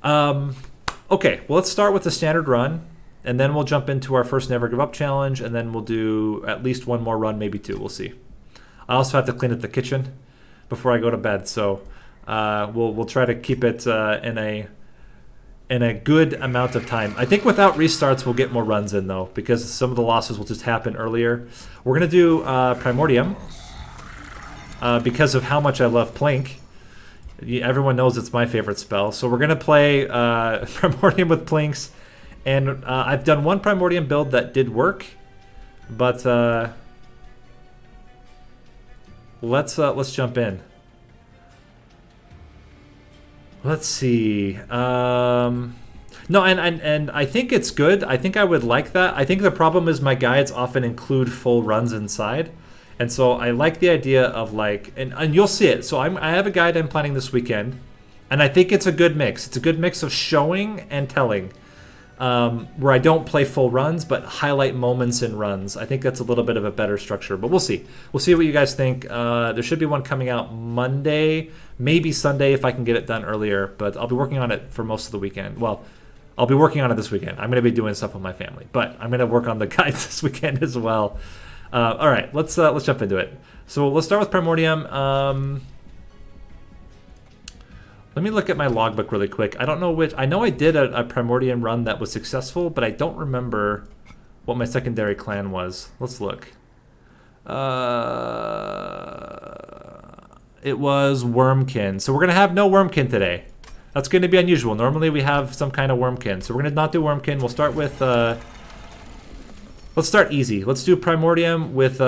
Okay, well, let's start with the standard run, and then we'll jump into our first Never Give Up challenge, and then we'll do at least one more run, maybe two. We'll see. I also have to clean up the kitchen before I go to bed, so we'll try to keep it in a good amount of time. I think without restarts, we'll get more runs in, though, because some of the losses will just happen earlier. We're going to do Primordium because of how much I love Plink. Everyone knows it's my favorite spell. So we're going to play Primordium with Plinks. And I've done one Primordium build that did work. But let's jump in. Let's see. No, and I think it's good. I think I would like that. I think the problem is my guides often include full runs inside. And so I like the idea of like, and you'll see it. So I have a guide I'm planning this weekend. And I think it's a good mix. It's a good mix of showing and telling. Where I don't play full runs, but highlight moments in runs. I think that's a little bit of a better structure, but we'll see. We'll see what you guys think. There should be one coming out Monday, maybe Sunday if I can get it done earlier, but I'll be working on it for most of the weekend. Well, I'll be working on it this weekend. I'm going to be doing stuff with my family, but I'm going to work on the guides this weekend as well. All right, let's jump into it. So let's start with Primordium. Let me look at my logbook really quick. I don't know which. I know I did a Primordium run that was successful, but I don't remember what my secondary clan was. Let's look. It was Wormkin. So we're going to have no Wormkin today. That's going to be unusual. Normally we have some kind of Wormkin. So we're going to not do Wormkin. We'll start with... let's start easy. Let's do Primordium with...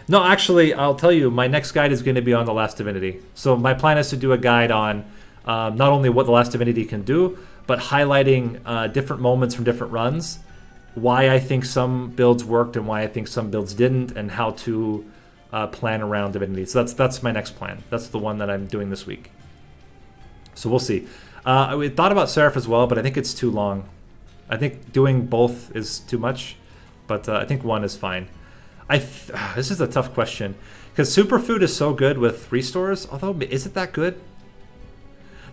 No, actually, I'll tell you, my next guide is going to be on the Last Divinity. So my plan is to do a guide on not only what the Last Divinity can do, but highlighting different moments from different runs, why I think some builds worked and why I think some builds didn't, and how to plan around Divinity. So that's my next plan. That's the one that I'm doing this week. So we'll see. We thought about Seraph as well, but I think it's too long. I think doing both is too much, but I think one is fine. This is a tough question because Superfood is so good with restores. Although, is it that good?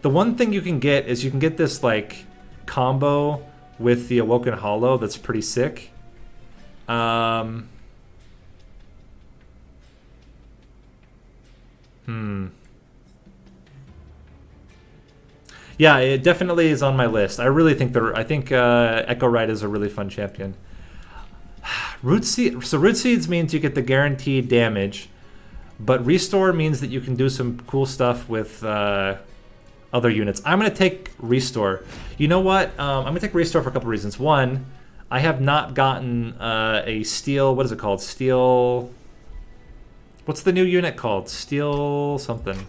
The one thing you can get is you can get this like combo with the Awoken Hollow that's pretty sick. Yeah, it definitely is on my list. I really think Echo Ride is a really fun champion. Root Seeds means you get the guaranteed damage, but Restore means that you can do some cool stuff with other units. I'm going to take Restore. You know what? I'm going to take Restore for a couple reasons. One, I have not gotten a Steel... What is it called? Steel... What's the new unit called? Steel something.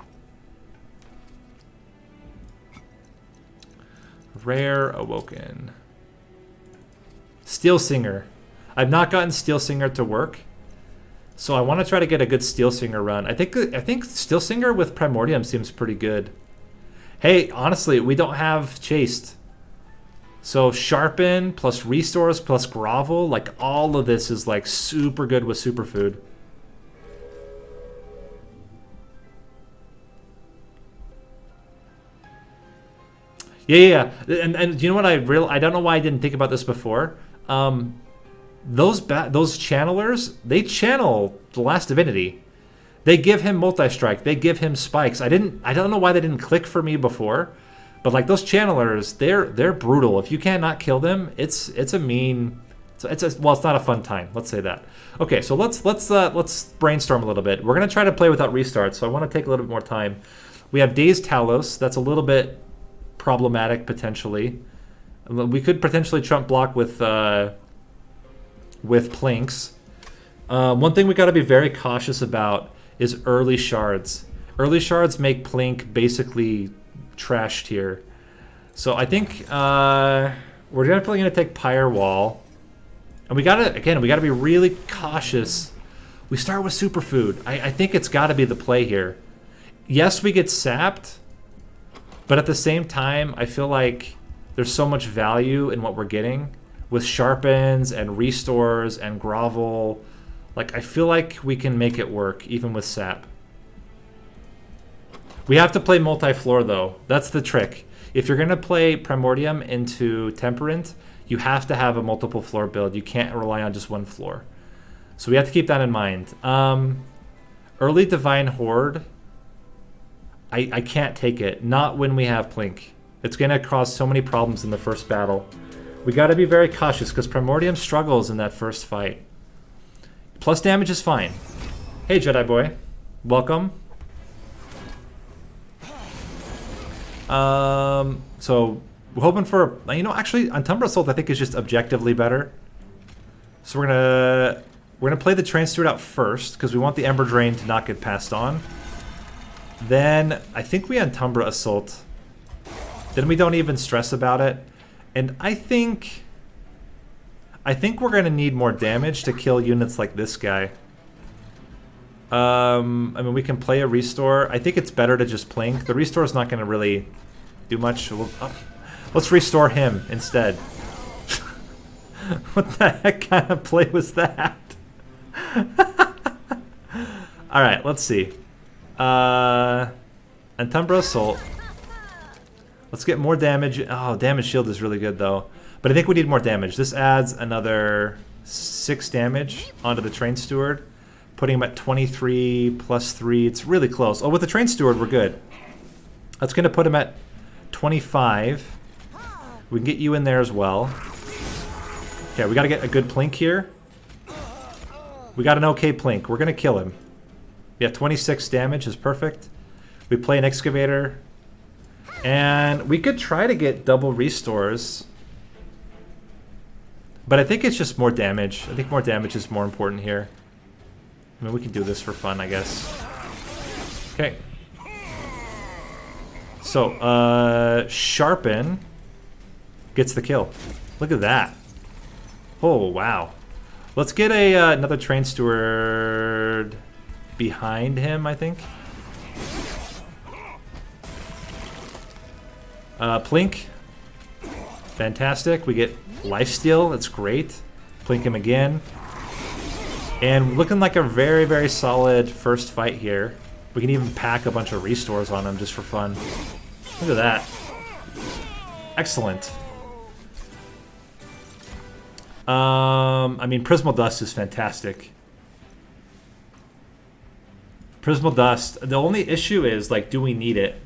Rare Awoken. Steel Singer. I've not gotten Steel Singer to work, so I want to try to get a good Steel Singer run. I think Steel Singer with Primordium seems pretty good. Hey, honestly, we don't have Chased. So Sharpen plus Restores plus Grovel, like all of this is like super good with Superfood. Yeah. And you know what I don't know why I didn't think about this before. Those channelers, they channel the Last Divinity. They give him multi-strike. They give him spikes. I don't know why they didn't click for me before, but like those channelers, they're brutal. If you cannot kill them, it's a mean. Well, it's not a fun time. Let's say that. Okay, so let's brainstorm a little bit. We're gonna try to play without restarts, so I want to take a little bit more time. We have Dazed Talos. That's a little bit problematic potentially. We could potentially trump block with Plinks. One thing we got to be very cautious about is early shards. Early shards make Plink basically trashed here. So I think we're definitely going to take Pyre Wall. And we got to be really cautious. We start with Superfood. I think it's got to be the play here. Yes, we get sapped, but at the same time, I feel like there's so much value in what we're getting with Sharpens and Restores and Grovel. Like, I feel like we can make it work, even with sap. We have to play multi-floor, though. That's the trick. If you're going to play Primordium into Temperant, you have to have a multiple floor build. You can't rely on just one floor. So we have to keep that in mind. Early Divine Horde, I can't take it. Not when we have Plink. It's going to cause so many problems in the first battle. We got to be very cautious because Primordium struggles in that first fight. Plus damage is fine. Hey, Jedi boy. Welcome. So we're hoping for, you know, actually Untambra Assault I think is just objectively better. So we're gonna play the Train Steward out first because we want the Ember Drain to not get passed on. Then I think we Untambra Assault. Then we don't even stress about it. And I think we're gonna need more damage to kill units like this guy. I mean, we can play a Restore. I think it's better to just Plink. The Restore is not going to really do much. Let's Restore him instead. What the heck kind of play was that? Alright, let's see. Untambra Assault. Let's get more damage. Oh, Damage Shield is really good, though. But I think we need more damage. This adds another 6 damage onto the Train Steward. Putting him at 23 plus 3. It's really close. Oh, with the Train Steward, we're good. That's going to put him at 25. We can get you in there as well. Okay, we got to get a good Plink here. We got an okay Plink. We're going to kill him. Yeah, 26 damage is perfect. We play an Excavator. And we could try to get double Restores. But I think it's just more damage. I think more damage is more important here. I mean, we can do this for fun, I guess. Okay. So, Sharpen gets the kill. Look at that. Oh, wow. Let's get another Train Steward behind him, I think. Plink. Fantastic. We get Lifesteal. That's great. Plink him again. And looking like a very, very solid first fight here. We can even pack a bunch of Restores on him just for fun. Look at that. Excellent. I mean, Prismal Dust is fantastic. Prismal Dust. The only issue is, like, do we need it?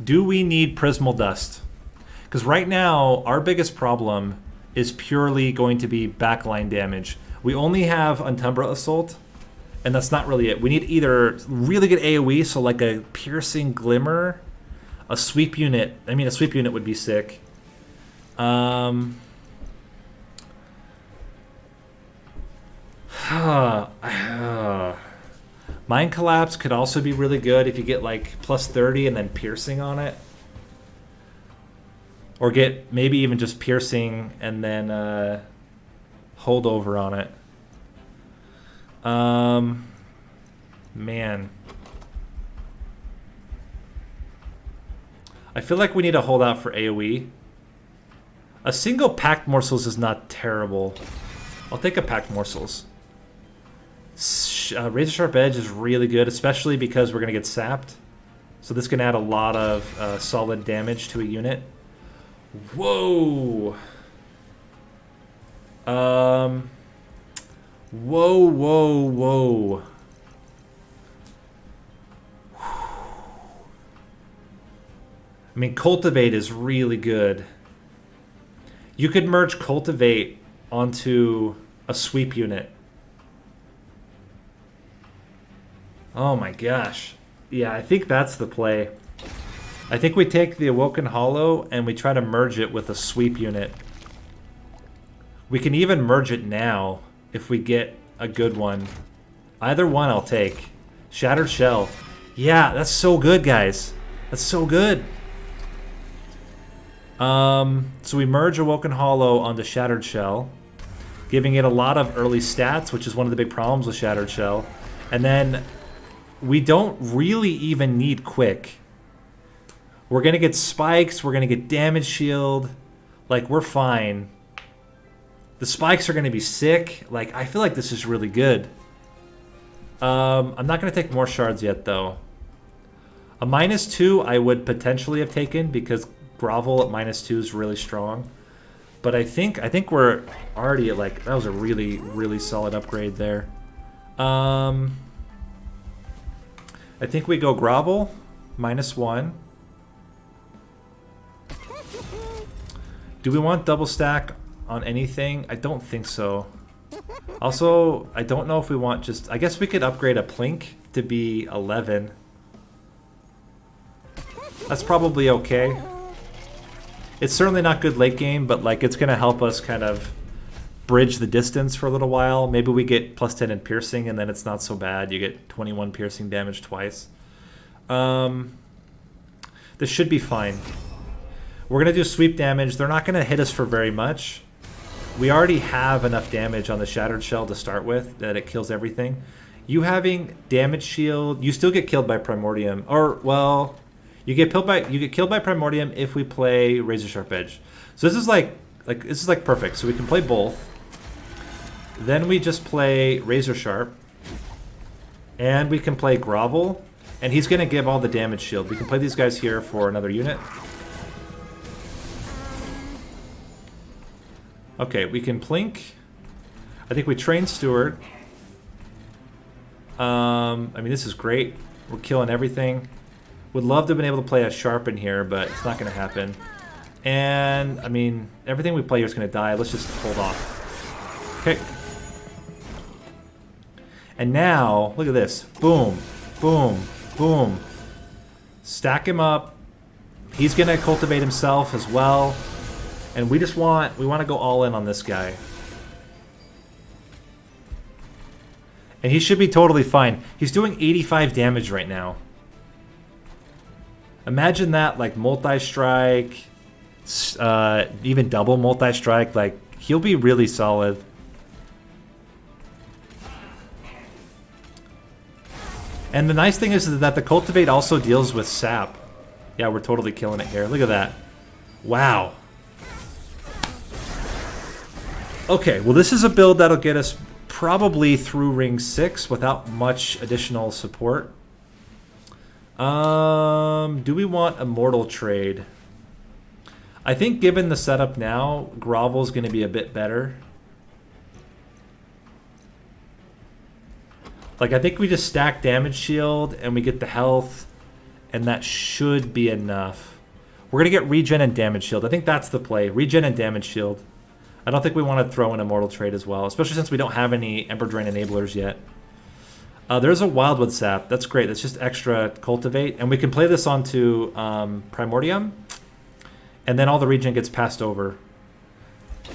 Do we need Prismal Dust? Because right now, our biggest problem is purely going to be backline damage. We only have Untambra Assault, and that's not really it. We need either really good AoE, so like a Piercing Glimmer, a Sweep Unit. I mean, a Sweep Unit would be sick. Mind Collapse could also be really good if you get like plus 30 and then Piercing on it. Or get maybe even just Piercing and then Holdover on it. Man. I feel like we need to hold out for AoE. A single Packed Morsels is not terrible. I'll take a Packed Morsels. Razor Sharp Edge is really good, especially because we're going to get sapped. So this can add a lot of solid damage to a unit. Whoa! Whoa, whoa, whoa. I mean, Cultivate is really good. You could merge Cultivate onto a Sweep Unit. Oh my gosh. Yeah, I think that's the play. I think we take the Awoken Hollow and we try to merge it with a Sweep Unit. We can even merge it now if we get a good one. Either one I'll take. Shattered Shell. Yeah, that's so good, guys. That's so good. So we merge Awoken Hollow onto Shattered Shell, giving it a lot of early stats, which is one of the big problems with Shattered Shell. And then we don't really even need Quick. We're going to get spikes. We're going to get damage shield. Like, we're fine. The spikes are going to be sick. Like, I feel like this is really good. I'm not going to take more shards yet, though. A -2 I would potentially have taken because grovel at -2 is really strong. But I think we're already at like, that was a really, really solid upgrade there. I think we go grovel, -1. Do we want double stack on anything? I don't think so. Also, I don't know if we want just... I guess we could upgrade a plink to be 11. That's probably okay. It's certainly not good late game, but like it's going to help us kind of bridge the distance for a little while. Maybe we get +10 in piercing and then it's not so bad. You get 21 piercing damage twice. This should be fine. We're going to do sweep damage. They're not going to hit us for very much. We already have enough damage on the Shattered Shell to start with that it kills everything. You having damage shield, you still get killed by Primordium. Or, well, you get killed by Primordium if we play Razor Sharp Edge. So this is like perfect. So we can play both. Then we just play Razor Sharp. And we can play Grovel. And he's going to give all the damage shield. We can play these guys here for another unit. Okay, we can plink. I think we train Steward. I mean, this is great. We're killing everything. Would love to have been able to play a Sharp in here, but it's not going to happen. And, I mean, everything we play here is going to die. Let's just hold off. Okay. And now, look at this. Boom, boom, boom. Stack him up. He's going to cultivate himself as well. And we want to go all in on this guy. And he should be totally fine. He's doing 85 damage right now. Imagine that, like, multi-strike, even double multi-strike. Like, he'll be really solid. And the nice thing is that the Cultivate also deals with sap. Yeah, we're totally killing it here. Look at that. Wow. Okay, well this is a build that'll get us probably through Ring 6 without much additional support. Do we want Immortal Trade? I think given the setup now, Grovel's going to be a bit better. Like, I think we just stack Damage Shield and we get the health, and that should be enough. We're going to get Regen and Damage Shield. I think that's the play. Regen and Damage Shield. I don't think we want to throw in Immortal Trade as well, especially since we don't have any Ember Drain enablers yet. There's a Wildwood Sap. That's great. That's just extra Cultivate. And we can play this onto Primordium, and then all the regen gets passed over.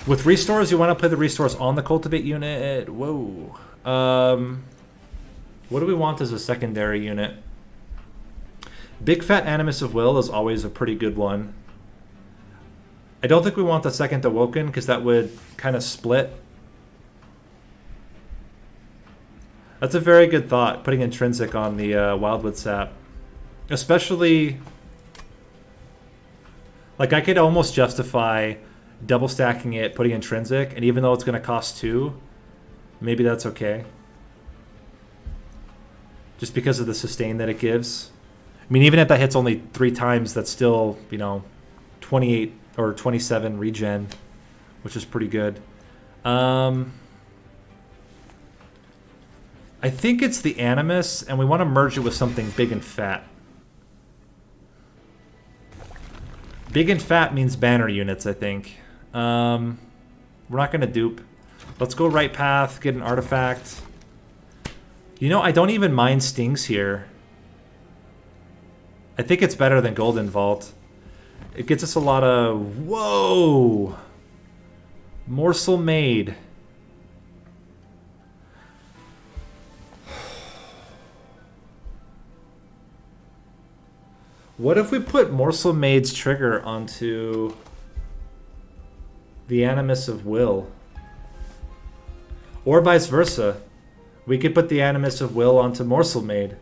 With Restores, you want to play the Restores on the Cultivate unit. Whoa. What do we want as a secondary unit? Big Fat Animus of Will is always a pretty good one. I don't think we want the second Awoken because that would kind of split. That's a very good thought, putting Intrinsic on the Wildwood Sap. Especially, like, I could almost justify double stacking it, putting Intrinsic, and even though it's going to cost 2, maybe that's okay. Just because of the sustain that it gives. I mean, even if that hits only 3 times, that's still, you know, 28 or 27 regen, which is pretty good. I think it's the Animus, and we want to merge it with something big and fat. Big and fat means banner units, I think. We're not going to dupe. Let's go right path, get an artifact. You know, I don't even mind stings here. I think it's better than Golden Vault. It gets us a lot of... Whoa! Morsel Maid. What if we put Morsel Maid's trigger onto the Animus of Will? Or vice versa. We could put the Animus of Will onto Morsel Maid.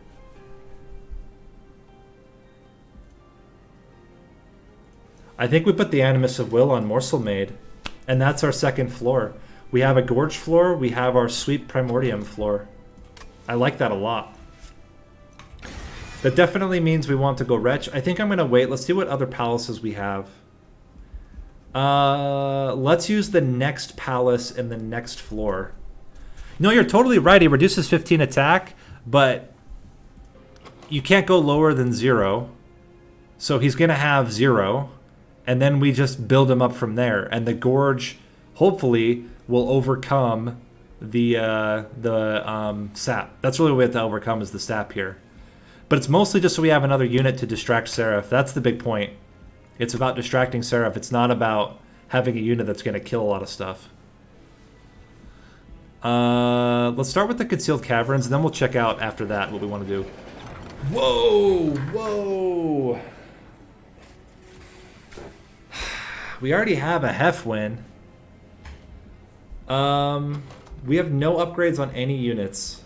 I think we put the Animus of Will on Morsel Maid. And that's our second floor. We have a Gorge floor. We have our Sweep Primordium floor. I like that a lot. That definitely means we want to go Wretch. I think I'm going to wait. Let's see what other palaces we have. Let's use the next palace in the next floor. No, you're totally right. He reduces 15 attack, but you can't go lower than 0. So he's going to have 0, and then we just build him up from there. And the Gorge, hopefully, will overcome the sap. That's really what we have to overcome is the sap here. But it's mostly just so we have another unit to distract Seraph. That's the big point. It's about distracting Seraph. It's not about having a unit that's going to kill a lot of stuff. Let's start with the Concealed Caverns, and then we'll check out after that what we want to do. Whoa! Whoa! We already have a Hef win. We have no upgrades on any units.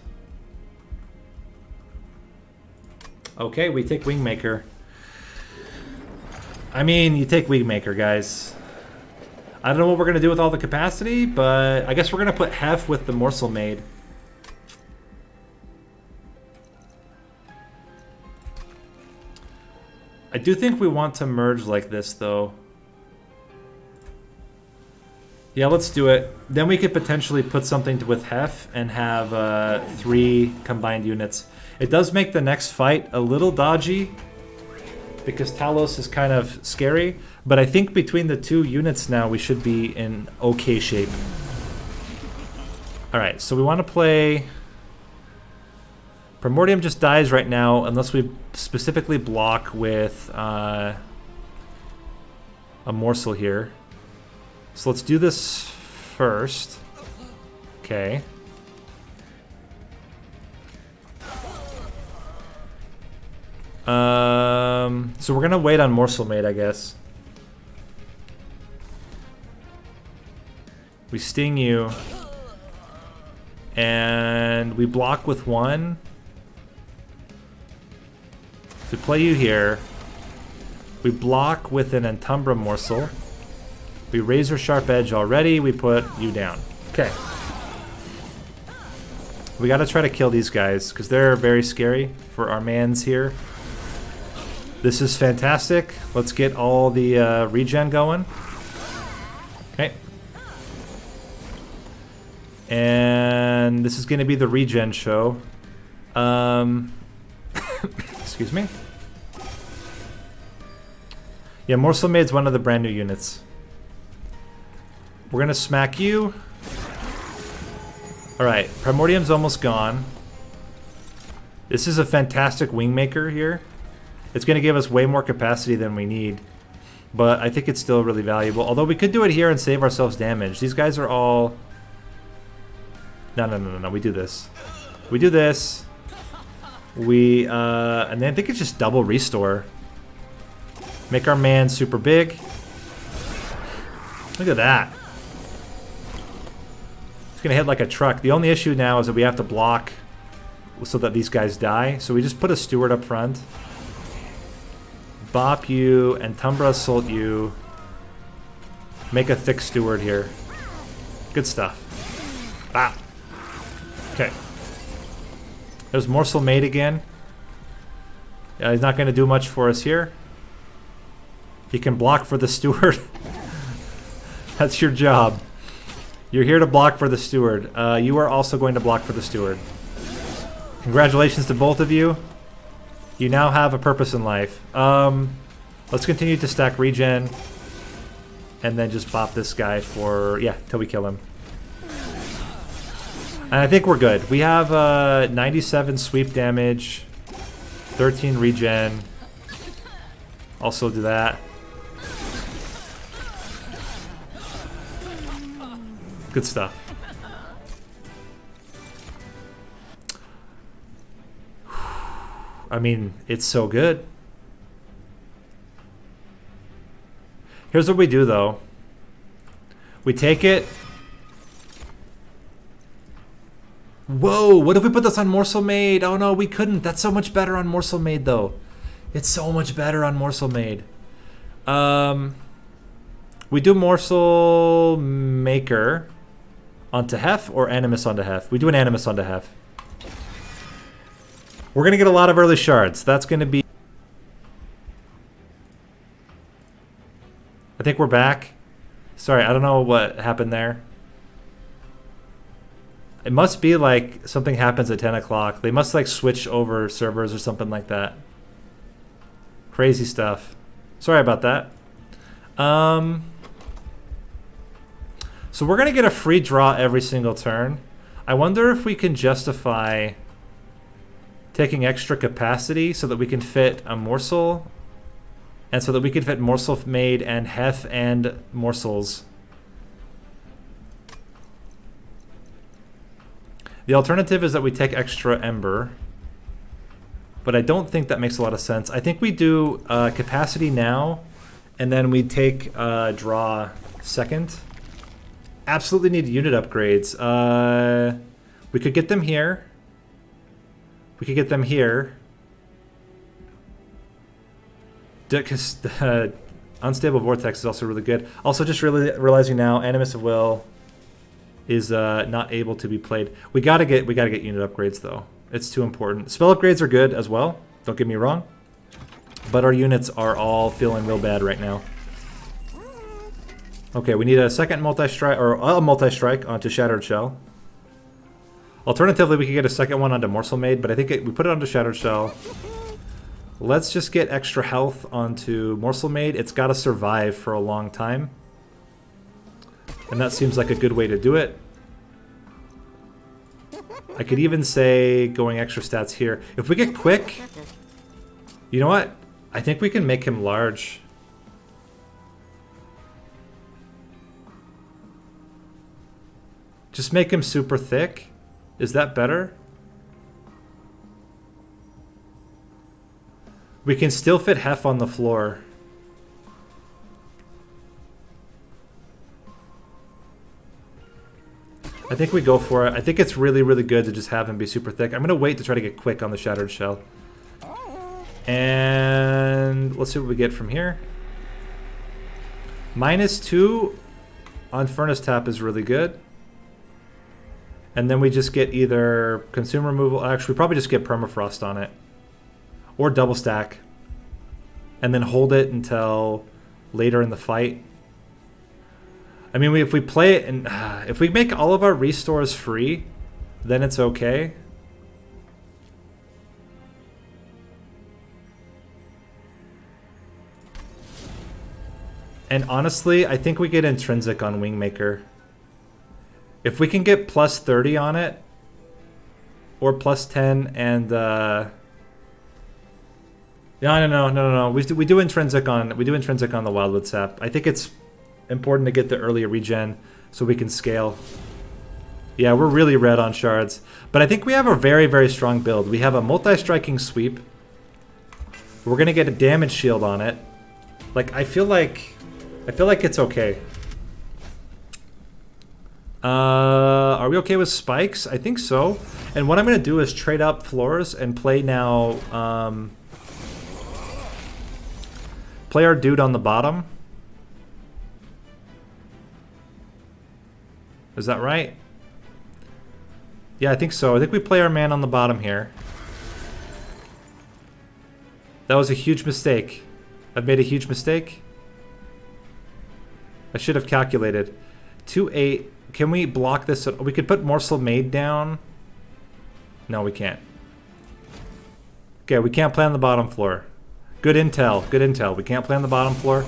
Okay, we take Wingmaker. I mean, you take Wingmaker, guys. I don't know what we're going to do with all the capacity, but I guess we're going to put Hef with the Morsel Maid. I do think we want to merge like this, though. Yeah, let's do it. Then we could potentially put something with Hef and have 3 combined units. It does make the next fight a little dodgy because Talos is kind of scary, but I think between the 2 units now we should be in okay shape. Alright, so we want to play... Primordium just dies right now unless we specifically block with a Morsel here. So let's do this first. Okay. So we're gonna wait on Morsel Maid, I guess. We sting you. And we block with 1. To play you here. We block with an Entumbra Morsel. We Razor Sharp Edge already. We put you down. Okay. We gotta try to kill these guys because they're very scary for our mans here. This is fantastic. Let's get all the regen going. Okay. And this is going to be the regen show. Excuse me. Yeah, Morsel Maid's one of the brand new units. We're going to smack you. Alright, Primordium's almost gone. This is a fantastic Wingmaker here. It's going to give us way more capacity than we need. But I think it's still really valuable. Although we could do it here and save ourselves damage. These guys are all... No. We do this. We do this. We, and then I think it's just double restore. Make our man super big. Look at that. It's going to hit like a truck. The only issue now is that we have to block so that these guys die. So we just put a steward up front. Bop you, and Tumbra Assault you. Make a thick steward here. Good stuff. Ah. Okay. There's Morsel Maid again. He's not going to do much for us here. He can block for the steward. That's your job. You're here to block for the steward. You are also going to block for the steward. Congratulations to both of you. You now have a purpose in life. Let's continue to stack regen. And then just bop this guy for... Yeah, till we kill him. And I think we're good. We have 97 sweep damage. 13 regen. Also do that. Good stuff. I mean, it's so good. Here's what we do, though. We take it. Whoa, what if we put this on Morsel Maid? Oh no, we couldn't. That's so much better on Morsel Maid, though. It's so much better on Morsel Maid. We do Morsel Maker onto Hef or Animus onto Hef? We do an Animus onto Hef. We're going to get a lot of early shards. That's going to be... I think we're back. Sorry, I don't know what happened there. It must be like something happens at 10 o'clock. They must like switch over servers or something like that. Crazy stuff. Sorry about that. So we're going to get a free draw every single turn. I wonder if we can justify taking extra capacity so that we can fit a morsel, and so that we can fit morsel made and hef and morsels. The alternative is that we take extra ember, but I don't think that makes a lot of sense. I think we do capacity now, and then we take draw second. Absolutely need unit upgrades. We could get them here. We could get them here. Because Unstable Vortex is also really good. Also, just really realizing now, Animus of Will is not able to be played. We gotta get unit upgrades though. It's too important. Spell upgrades are good as well. Don't get me wrong, but our units are all feeling real bad right now. Okay, we need a second multi-strike, or a multi-strike onto Shattered Shell. Alternatively, we could get a second one onto Morsel Maid, but I think we put it onto Shattered Shell. Let's just get extra health onto Morsel Maid. It's got to survive for a long time, and that seems like a good way to do it. I could even say going extra stats here. If we get quick, you know what? I think we can make him large. Just make him super thick. Is that better? We can still fit hef on the floor. I think we go for it. I think it's really, really good to just have him be super thick. I'm going to wait to try to get quick on the Shattered Shell. And let's see what we get from here. -2 on Furnace Tap is really good. And then we just get either consume removal. Actually, we probably just get permafrost on it. Or double stack. And then hold it until later in the fight. I mean, if we play it and if we make all of our restores free, then it's okay. And honestly, I think we get intrinsic on Wingmaker. If we can get +30 on it, or +10, and no. We do intrinsic on the Wildwood Sap. I think it's important to get the earlier regen so we can scale. Yeah, we're really red on shards, but I think we have a very, very strong build. We have a multi-striking sweep. We're gonna get a damage shield on it. Like I feel like it's okay. Are we okay with spikes? I think so. And what I'm going to do is trade up floors and play now, play our dude on the bottom. Is that right? Yeah, I think so. I think we play our man on the bottom here. That was a huge mistake. I've made a huge mistake. I should have calculated. 2-8. Can we block this? We could put Morsel Maid down. No, we can't. Okay, we can't play on the bottom floor. Good intel. Good intel. We can't play on the bottom floor.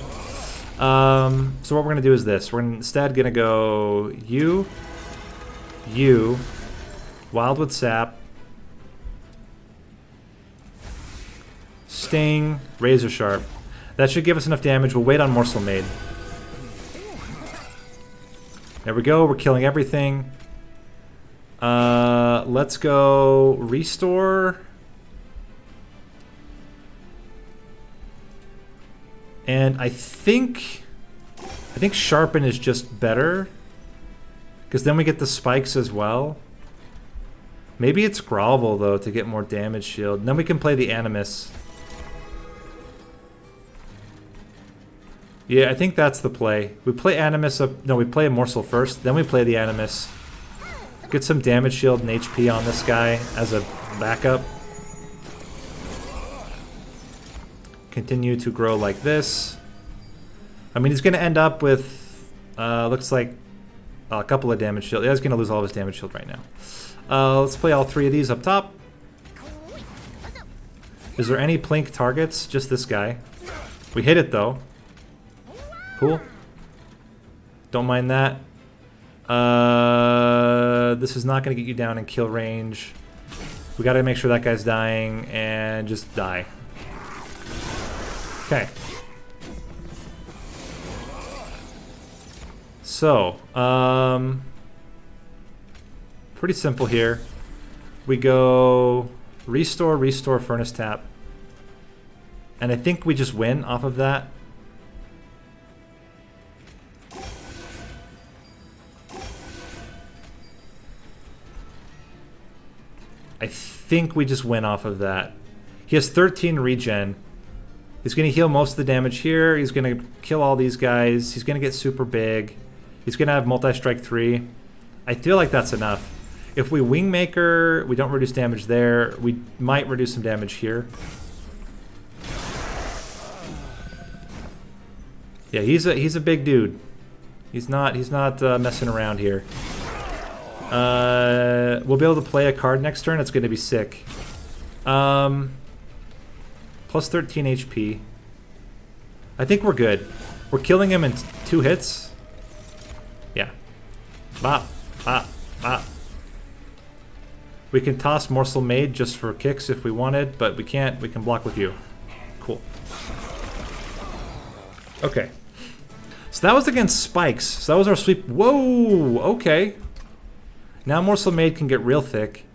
So what we're going to do is this. We're instead going to go you, Wildwood Sap, Sting, Razor Sharp. That should give us enough damage. We'll wait on Morsel Maid. There we go, we're killing everything. Let's go restore. And I think sharpen is just better, because then we get the spikes as well. Maybe it's grovel though to get more damage shield. And then we can play the Animus. Yeah, I think that's the play. We play Animus up. No, we play a Morsel first, then we play the Animus. Get some damage shield and HP on this guy as a backup. continue to grow like this. I mean, he's going to end up with, looks like a couple of damage shield. Yeah, he's going to lose all of his damage shield right now. Let's play all 3 of these up top. Is there any plink targets? Just this guy. We hit it though. Cool. Don't mind that. This is not going to get you down in kill range. We got to make sure that guy's dying and just die. Okay. So, pretty simple here. We go restore, restore, furnace tap. And I think we just win off of that. I think we just win off of that. He has 13 regen. He's going to heal most of the damage here. He's going to kill all these guys. He's going to get super big. He's going to have multi-strike 3. I feel like that's enough. If we Wingmaker, we don't reduce damage there. We might reduce some damage here. Yeah, he's a big dude. He's not messing around here. We'll be able to play a card next turn. It's going to be sick. Plus 13 HP. I think we're good. We're killing him in 2 hits. Yeah. Bop, bop, bop. We can toss Morsel Maid just for kicks if we wanted, but we can't. We can block with you. Cool. Okay. So that was against Spikes. So that was our sweep. Whoa! Okay. Now Morsel Maid can get real thick.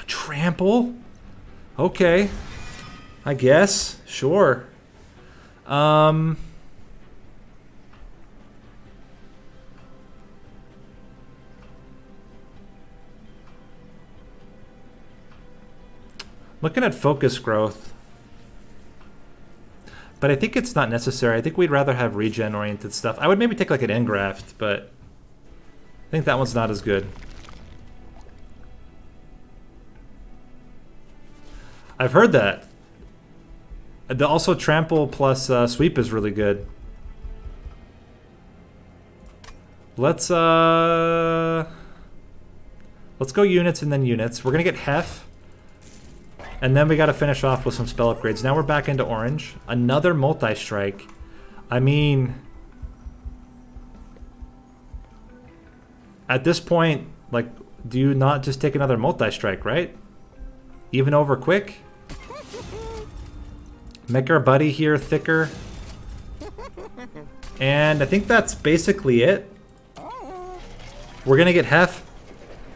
Trample? Okay. I guess. Sure. Looking at focus growth. But I think it's not necessary. I think we'd rather have regen-oriented stuff. I would maybe take like an engraft, but I think that one's not as good. I've heard that. Also, trample plus sweep is really good. Let's go units and then units. We're gonna get Hef. And then we got to finish off with some spell upgrades. Now we're back into orange. Another multi-strike. I mean, at this point, like, do you not just take another multi-strike, right? Even over quick? Make our buddy here thicker. And I think that's basically it. We're going to get Hef.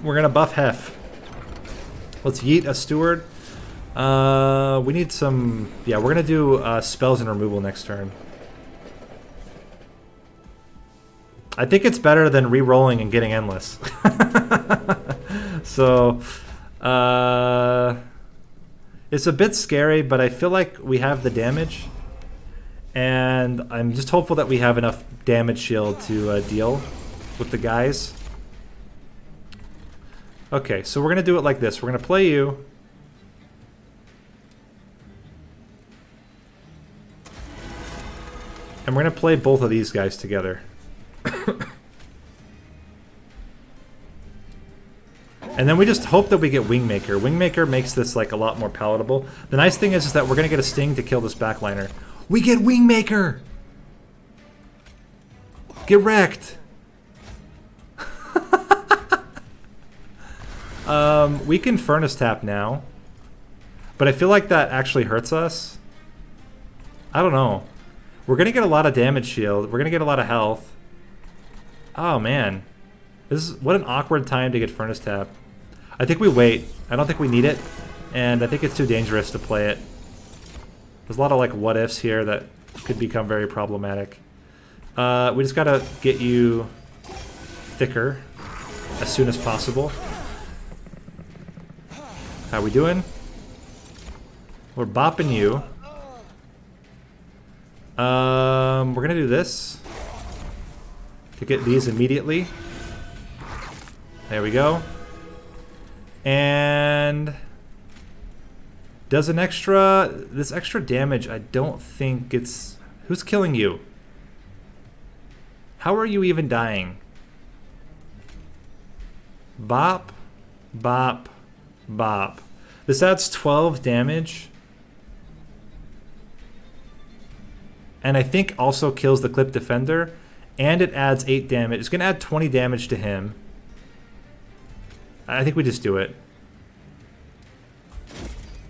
We're going to buff Hef. Let's yeet a steward. We need some... Yeah, we're gonna do spells and removal next turn. I think it's better than re-rolling and getting endless. So, it's a bit scary, but I feel like we have the damage. And I'm just hopeful that we have enough damage shield to deal with the guys. Okay, so we're gonna do it like this. We're gonna play you. And we're going to play both of these guys together. And then we just hope that we get Wingmaker. Wingmaker makes this like a lot more palatable. The nice thing is that we're going to get a sting to kill this backliner. We get Wingmaker! Get wrecked! We can Furnace Tap now. But I feel like that actually hurts us. I don't know. We're going to get a lot of damage shield. We're going to get a lot of health. Oh, man. This is what an awkward time to get Furnace Tap. I think we wait. I don't think we need it. And I think it's too dangerous to play it. There's a lot of like what ifs here that could become very problematic. We just got to get you thicker as soon as possible. How we doing? We're bopping you. We're gonna do this to get these immediately. There we go. And Does this extra damage, I don't think it's... Who's killing you? How are you even dying? Bop, bop, bop. This adds 12 damage. And I think also kills the clip defender. And it adds 8 damage. It's going to add 20 damage to him. I think we just do it.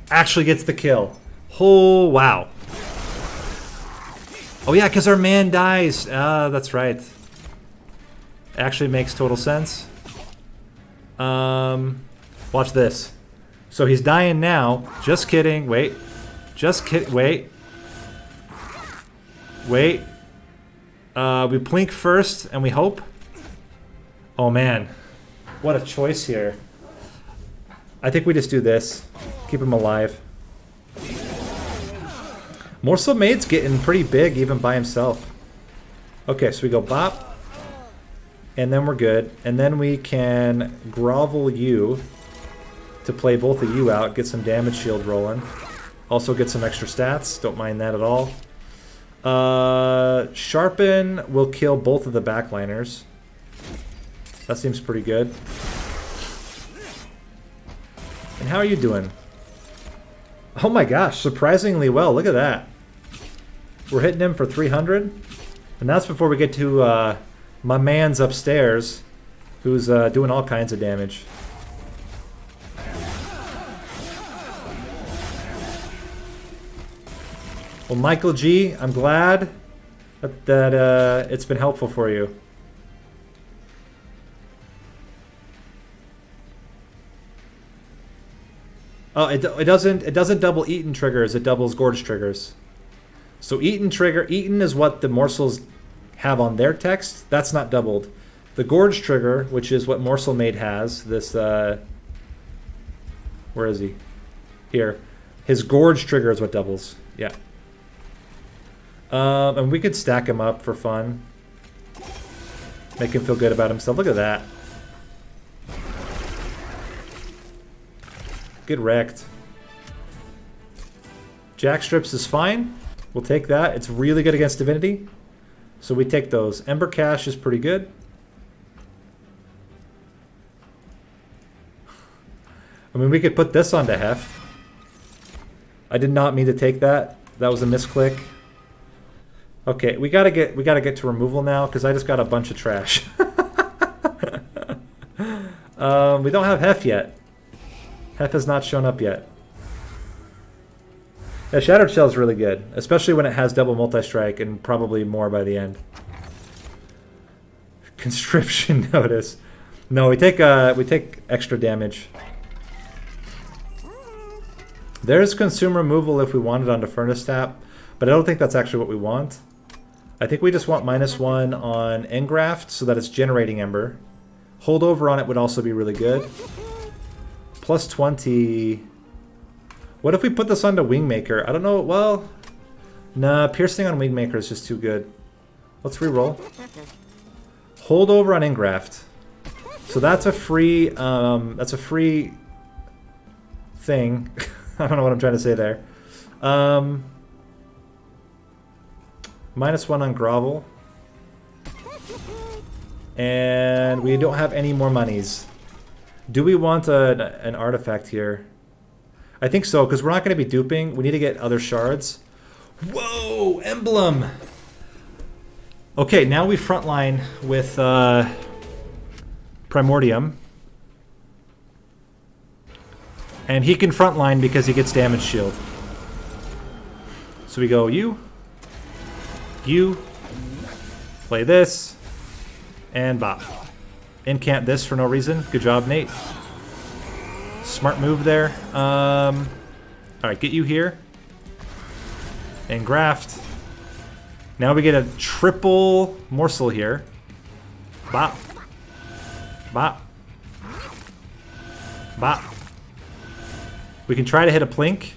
Actually gets the kill. Oh, wow. Oh yeah, because our man dies. That's right. Actually makes total sense. Watch this. So he's dying now. Just kidding. Wait. Just kidding. Wait. Wait. We plink first and we hope. Oh man. What a choice here. I think we just do this. Keep him alive. Morsel Maid's getting pretty big even by himself. Okay, so we go bop. And then we're good. And then we can grovel you to play both of you out. Get some damage shield rolling. Also get some extra stats. Don't mind that at all. Sharpen will kill both of the backliners. That seems pretty good. And how are you doing? Oh my gosh, surprisingly well. Look at that. We're hitting him for 300. And that's before we get to my man's upstairs, who's doing all kinds of damage. Well, Michael G, I'm glad that it's been helpful for you. Oh, it doesn't double Eaton triggers, it doubles Gorge triggers. So Eaton is what the morsels have on their text. That's not doubled. The Gorge trigger, which is what Morsel Maid has, this where is he? Here. His Gorge trigger is what doubles. Yeah. And we could stack him up for fun. Make him feel good about himself. Look at that. Get wrecked. Jackstrips is fine. We'll take that. It's really good against Divinity. So we take those. Ember Cash is pretty good. I mean, we could put this onto Hef. I did not mean to take that. That was a misclick. Okay, we gotta get to removal now because I just got a bunch of trash. We don't have Hef yet. Hef has not shown up yet. Yeah, Shattered Shell is really good, especially when it has double multi-strike and probably more by the end. Conscription notice. No, we take extra damage. There's consume removal if we want it onto Furnace Tap, but I don't think that's actually what we want. I think we just want -1 on Engraft so that it's generating Ember. Holdover on it would also be really good. Plus 20. What if we put this onto Wingmaker? I don't know. Well, nah, piercing on Wingmaker is just too good. Let's reroll. Holdover on Engraft. So that's a free thing. I don't know what I'm trying to say there. -1 on Grovel. And we don't have any more monies. Do we want an artifact here? I think so, because we're not going to be duping. We need to get other shards. Whoa! Emblem! Okay, now we frontline with Primordium. And he can frontline because he gets damage shield. So we go you, play this, and bop. Incant this for no reason. Good job, Nate. Smart move there. Alright, get you here. And graft. Now we get a triple morsel here. Bop. Bop. Bop. We can try to hit a plink.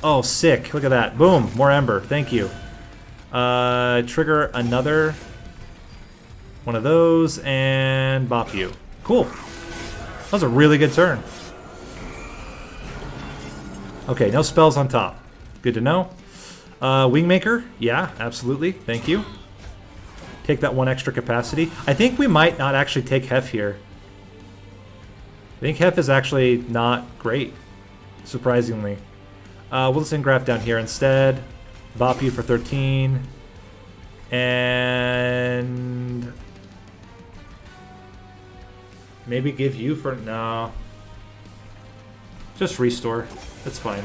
Oh, sick. Look at that. Boom. More Ember. Thank you. Trigger another one of those and bop you. Cool. That was a really good turn. Okay, no spells on top. Good to know. Wingmaker, yeah, absolutely. Thank you. Take that 1 extra capacity. I think we might not actually take Hef here. I think Hef is actually not great, surprisingly. We'll just engraft down here instead. Bop you for 13. And maybe give you for... No. Just restore. That's fine.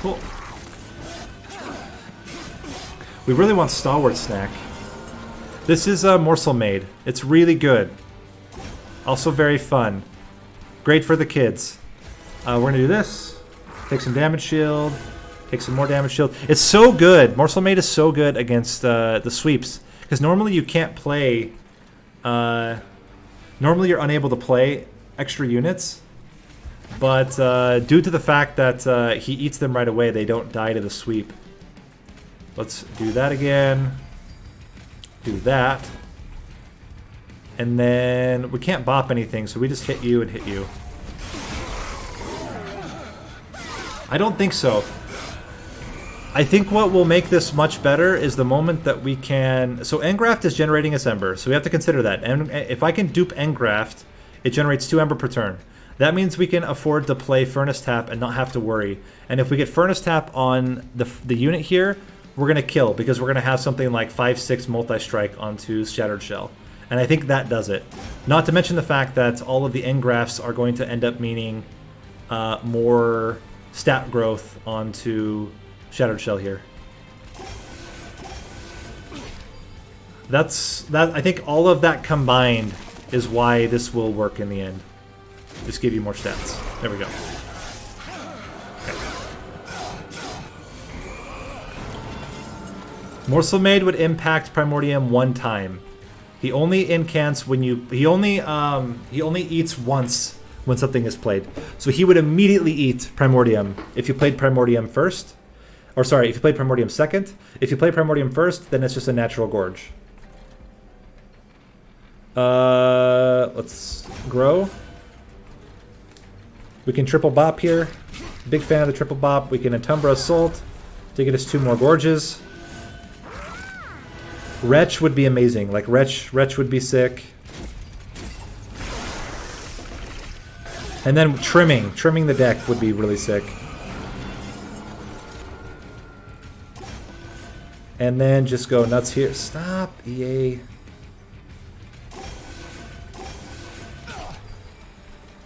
Cool. We really want Stalwart Snack. This is a Morsel Maid. It's really good. Also very fun. Great for the kids. We're going to do this. Take some damage shield. Take some more damage shield. It's so good. Morsel Maid is so good against the sweeps. Because normally you can't play... normally you're unable to play extra units. But due to the fact that he eats them right away, they don't die to the sweep. Let's do that again. Do that. And then we can't bop anything, so we just hit you and hit you. I don't think so. I think what will make this much better is the moment that we can... So Engraft is generating its Ember, so we have to consider that. And if I can dupe Engraft, it generates 2 Ember per turn. That means we can afford to play Furnace Tap and not have to worry. And if we get Furnace Tap on the unit here, we're going to kill, because we're going to have something like 5-6 multi-strike onto Shattered Shell. And I think that does it. Not to mention the fact that all of the Engrafts are going to end up meaning more stat growth onto Shattered Shell here. I think all of that combined is why this will work in the end. Just give you more stats. There we go. Okay. Morsel Maid would impact Primordium 1 time. He only incants when you... He only eats once when something is played. So he would immediately eat Primordium if you played Primordium first. Or sorry, if you played Primordium second. If you play Primordium first, then it's just a natural gorge. Let's grow. We can triple bop here. Big fan of the triple bop. We can Entumbra Assault to get us 2 more gorges. Wretch would be amazing. Like Wretch would be sick. And then trimming the deck would be really sick. And then just go nuts here. Stop, EA.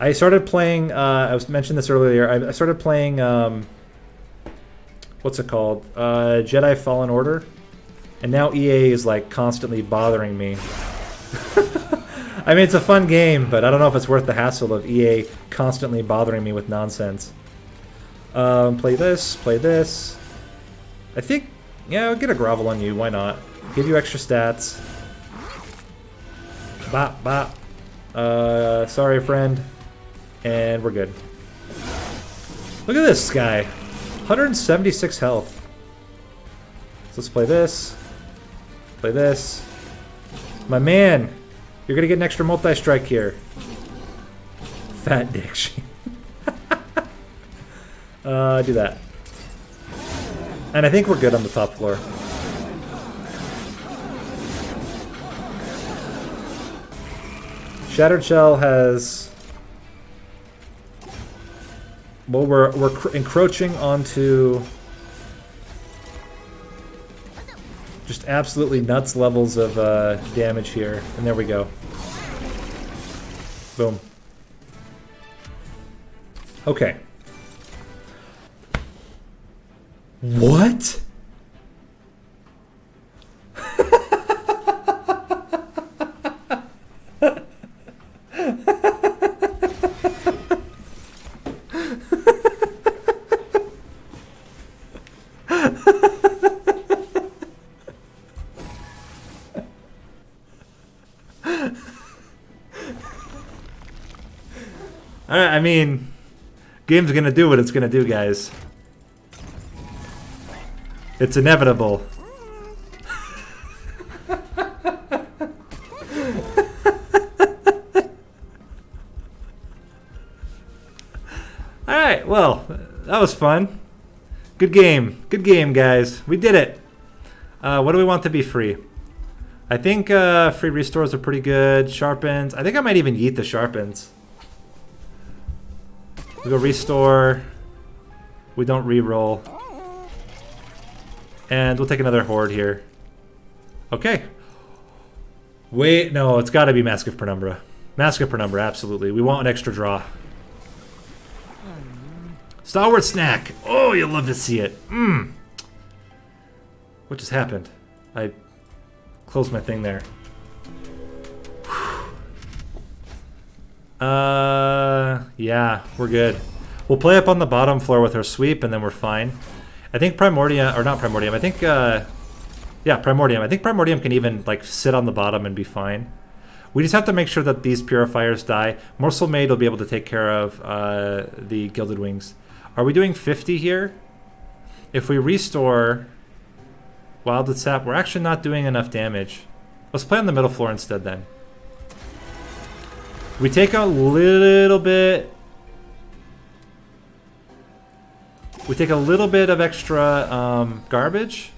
I started playing, I mentioned this earlier, I started playing, what's it called? Jedi Fallen Order. And now EA is like constantly bothering me. I mean, it's a fun game, but I don't know if it's worth the hassle of EA constantly bothering me with nonsense. Play this, play this. I think, yeah, I'll get a grovel on you, why not? Give you extra stats. Bop, bop. Sorry, friend. And we're good. Look at this guy. 176 health. So let's play this. Play this. My man, you're gonna get an extra multi-strike here. Fat dick. Do that. And I think we're good on the top floor. Shattered Shell has... Well, we're encroaching onto just absolutely nuts levels of damage here. And there we go. Boom. Okay. What? I mean, game's gonna do what it's gonna do, guys. It's inevitable. Alright, well, That was fun. Good game. Good game, guys. We did it. What do we want to be free? I think free restores are pretty good. Sharpens. I think I might even yeet the sharpens. We go restore. We don't re-roll. And we'll take another horde here. Okay. Wait, no, it's got to be Mask of Penumbra. Mask of Penumbra, absolutely. We want an extra draw. Stalwart Snack. Oh, you'll love to see it. Mmm. What just happened? I closed my thing there. Yeah, we're good. We'll play up on the bottom floor with our sweep, and then we're fine. I think Primordium, or not Primordium, I think, yeah, Primordium. I think Primordium can even, like, sit on the bottom and be fine. We just have to make sure that these purifiers die. Morsel Maid will be able to take care of the Gilded Wings. Are we doing 50 here? If we restore Wilded Sap, we're actually not doing enough damage. Let's play on the middle floor instead then. We take a little bit... We take a little bit of extra garbage.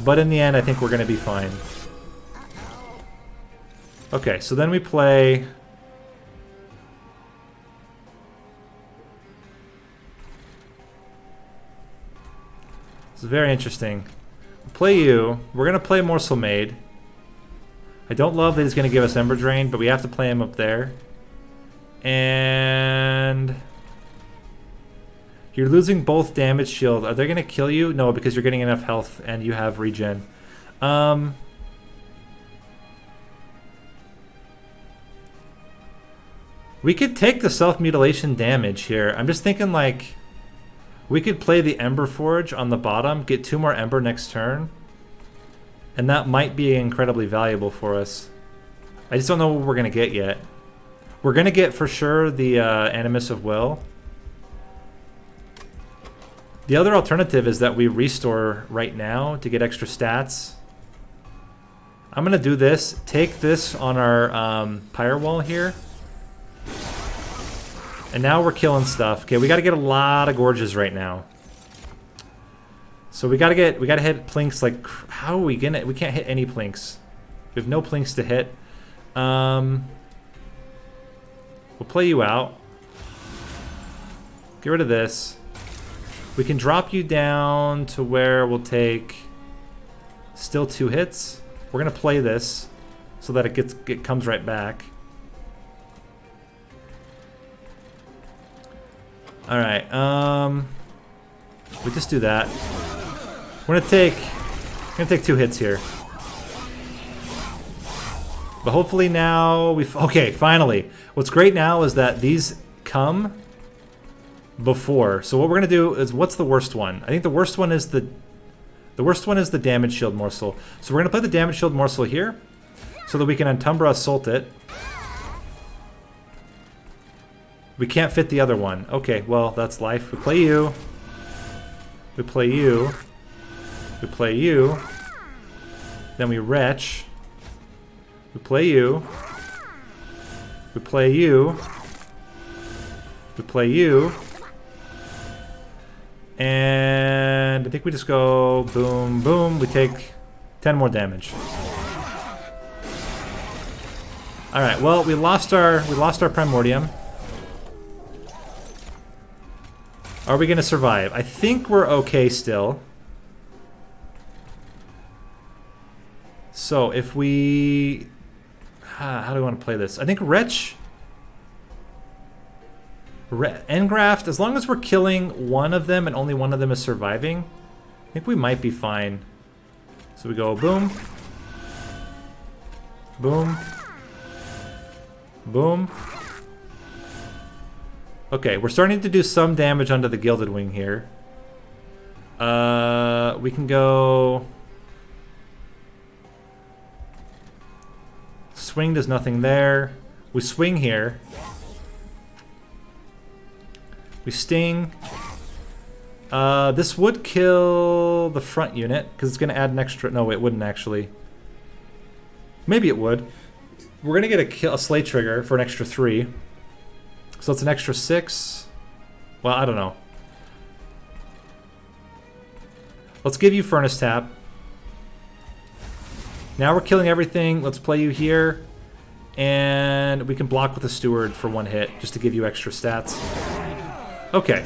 But in the end, I think we're going to be fine. Okay, so then we play... This is very interesting. We'll play you. We're going to play Morsel Maid. I don't love that he's going to give us Ember Drain, but we have to play him up there. And... You're losing both damage shield. Are they going to kill you? No, because you're getting enough health and you have regen. We could take the self-mutilation damage here. I'm just thinking, like, we could play the Ember Forge on the bottom, get 2 more Ember next turn, and that might be incredibly valuable for us. I just don't know what we're going to get yet. We're going to get, for sure, the Animus of Will. The other alternative is that we restore right now to get extra stats. I'm going to do this. Take this on our Pyre Wall here. And now we're killing stuff. Okay, we got to get a lot of Gorges right now. So we got to hit Plinks like... How are we going to... We can't hit any Plinks. We have no Plinks to hit. We'll play you out. Get rid of this. We can drop you down to where we'll take still 2 hits. We're going to play this so that it comes right back. All right. We just do that. We're going to take 2 hits here. But hopefully now we've... Okay, finally. What's great now is that these come before. So what we're gonna do is, what's the worst one? I think the worst one is the damage shield morsel. So we're gonna play the damage shield morsel here, so that we can Entumbra Assault it. We can't fit the other one. Okay, well that's life. We play you. We play you. We play you. Then we retch. We play you. We play you. We play you. And I think we just go boom, boom. We take 10 more damage. All right. Well, we lost our Primordium. Are we going to survive? I think we're okay still. So if we... how do we want to play this? I think Wretch... Engraft, as long as we're killing one of them and only one of them is surviving, I think we might be fine. So we go boom. Boom. Boom. Okay, we're starting to do some damage onto the Gilded Wing here. We can go... Swing does nothing there. We swing here. We sting. This would kill the front unit, because it's going to add an extra... No, it wouldn't actually. Maybe it would. We're going to get a Slay Trigger for an extra 3. So it's an extra 6. Well, I don't know. Let's give you Furnace Tap. Now we're killing everything. Let's play you here. And we can block with the Steward for 1 hit, just to give you extra stats. Okay.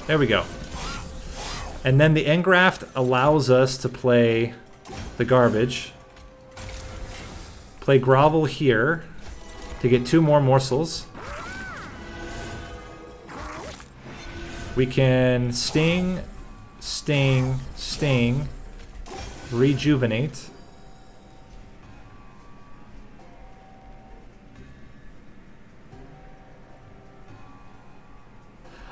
There we go. And then the Engraft allows us to play the Garbage. Play Grovel here to get 2 more morsels. We can Sting, Sting, Sting, Rejuvenate.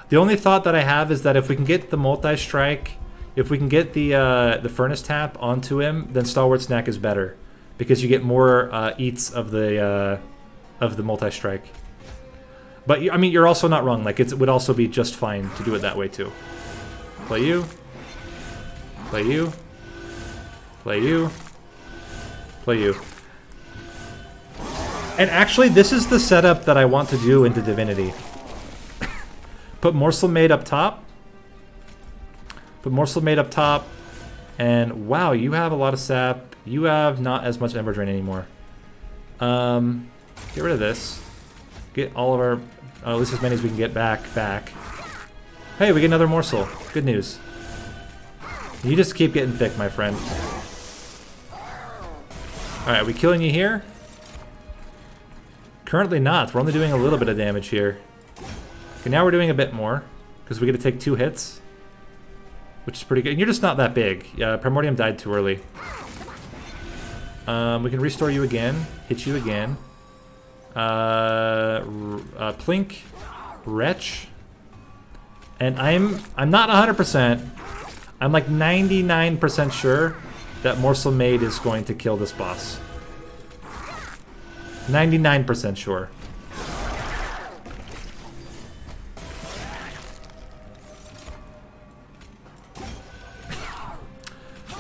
The only thought that I have is that if we can get the multi-strike, if we can get the Furnace Tap onto him, then Stalwart Snack is better. Because you get more eats of the multi-strike. But, I mean, you're also not wrong. Like, it would also be just fine to do it that way, too. Play you. Play you. Play you. Play you. And actually, this is the setup that I want to do into Divinity. Put Morsel Maid up top. Put Morsel Maid up top. And wow, you have a lot of sap. You have not as much Ember Drain anymore. Get rid of this. Get all of our, at least as many as we can get back. Hey, we get another morsel. Good news. You just keep getting thick, my friend. Alright, are we killing you here? Currently not. We're only doing a little bit of damage here. Okay, now we're doing a bit more, because we get to take 2 hits. Which is pretty good. And you're just not that big. Primordium died too early. We can restore you again. Hit you again. Plink. Wretch. And I'm not 100%. I'm like 99% sure that Morsel Maid is going to kill this boss. 99% sure.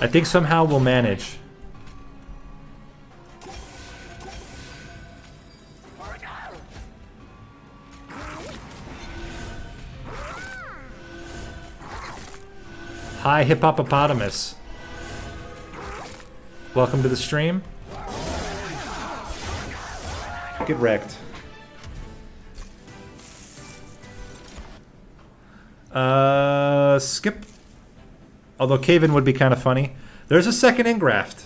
I think somehow we'll manage. Hi, Hippopotamus. Welcome to the stream. Get wrecked. Skip. Although Cave-In would be kind of funny. There's a second Engraft.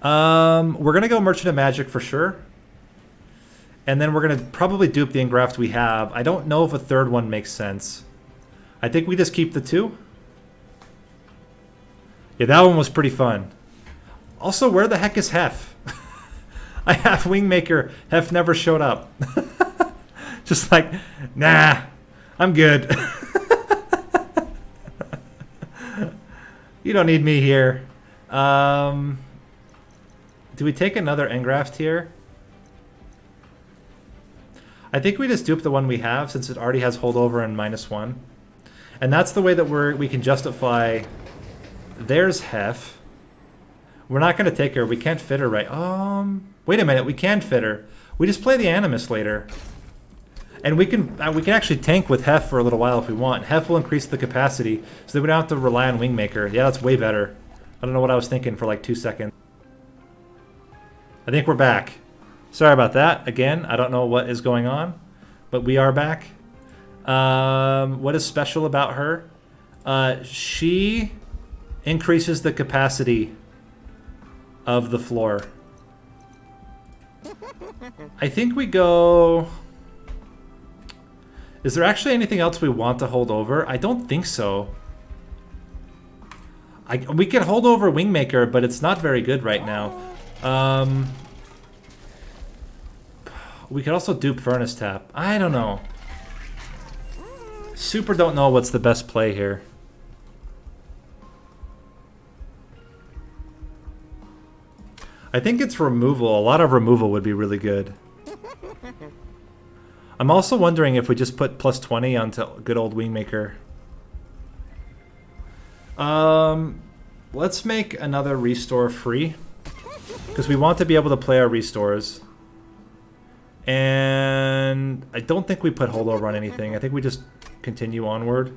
We're going to go Merchant of Magic for sure. And then we're going to probably dupe the Engraft we have. I don't know if a third one makes sense. I think we just keep the 2. Yeah, that one was pretty fun. Also, where the heck is Hef? I have Wingmaker. Hef never showed up. Just like, nah, I'm good. You don't need me here. Do we take another Engraft here? I think we just dupe the one we have since it already has holdover and -1. And that's the way that we can justify. There's Hef. We're not going to take her. We can't fit her right. Wait a minute. We can fit her. We just play the Animus later. And we can actually tank with Hef for a little while if we want. Hef will increase the capacity so that we don't have to rely on Wingmaker. Yeah, that's way better. I don't know what I was thinking for like 2 seconds. I think we're back. Sorry about that. Again, I don't know what is going on, but we are back. What is special about her? She increases the capacity of the floor. I think we go... Is there actually anything else we want to hold over? I don't think so. We can hold over Wingmaker, but it's not very good right now. We could also dupe Furnace Tap. I don't know. Super don't know what's the best play here. I think it's removal. A lot of removal would be really good. I'm also wondering if we just put +20 onto good old Wingmaker. Let's make another restore free. Because we want to be able to play our restores. And I don't think we put holdover on anything. I think we just continue onward.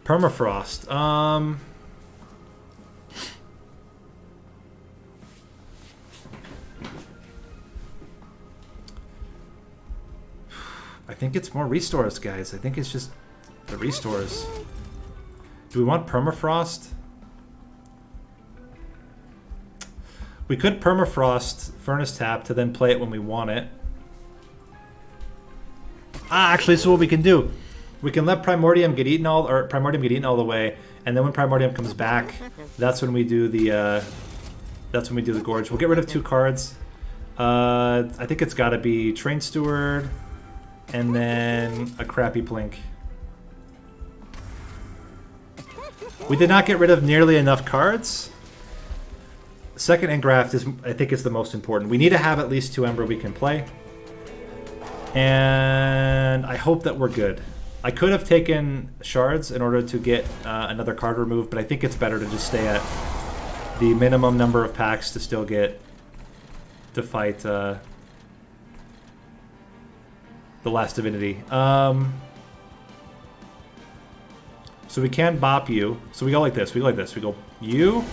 Permafrost. I think it's more restores, guys. I think it's just the restores. Do we want permafrost? We could permafrost Furnace Tap to then play it when we want it. Ah, actually, this is what we can do. We can let Primordium get eaten all the way, and then when Primordium comes back, that's when we do the Gorge. We'll get rid of 2 cards. I think it's got to be Train Steward, and then a crappy Plink. We did not get rid of nearly enough cards. Second Engraft is, I think, is the most important. We need to have at least 2 Ember we can play. And I hope that we're good. I could have taken Shards in order to get another card removed, but I think it's better to just stay at the minimum number of packs to still get to fight the last Divinity. So we can bop you. So we go like this. We go like this. We go you,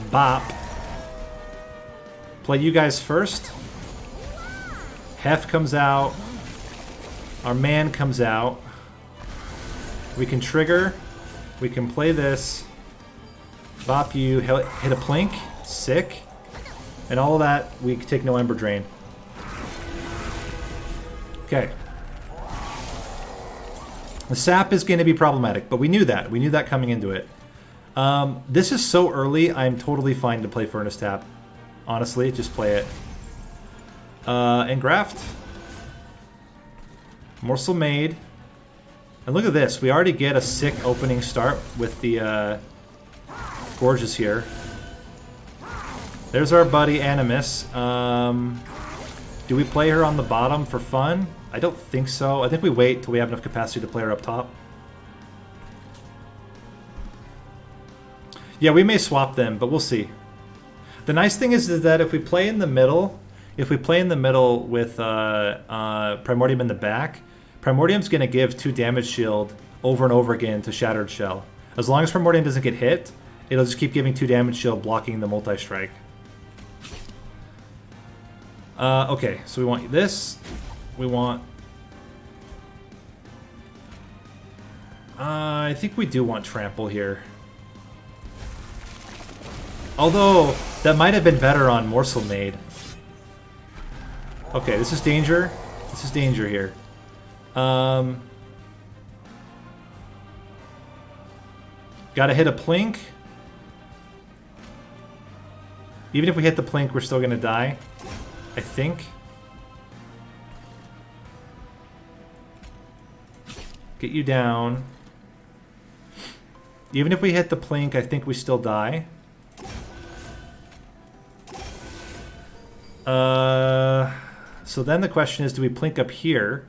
bop. Play you guys first. Hef comes out. Our man comes out. We can trigger. We can play this. Bop you. Hit a Plink. Sick. And all of that, we take no Ember Drain. Okay. The sap is going to be problematic, but we knew that. We knew that coming into it. This is so early, I'm totally fine to play Furnace Tap. Honestly, just play it. Engraft. Morsel Made. And look at this. We already get a sick opening start with the Gorges here. There's our buddy Animus. Do we play her on the bottom for fun? I don't think so. I think we wait till we have enough capacity to play her up top. Yeah, we may swap them, but we'll see. The nice thing is that if we play in the middle, with Primordium in the back, Primordium's going to give 2 damage shield over and over again to Shattered Shell. As long as Primordium doesn't get hit, it'll just keep giving 2 damage shield, blocking the multi-strike. Okay, so we want this. We want... I think we do want Trample here. Although, that might have been better on Morsel Made. Okay, this is danger. This is danger here. Gotta hit a Plink. Even if we hit the Plink, we're still gonna die. I think. Get you down. Even if we hit the Plink, I think we still die. So then the question is, do we Plink up here?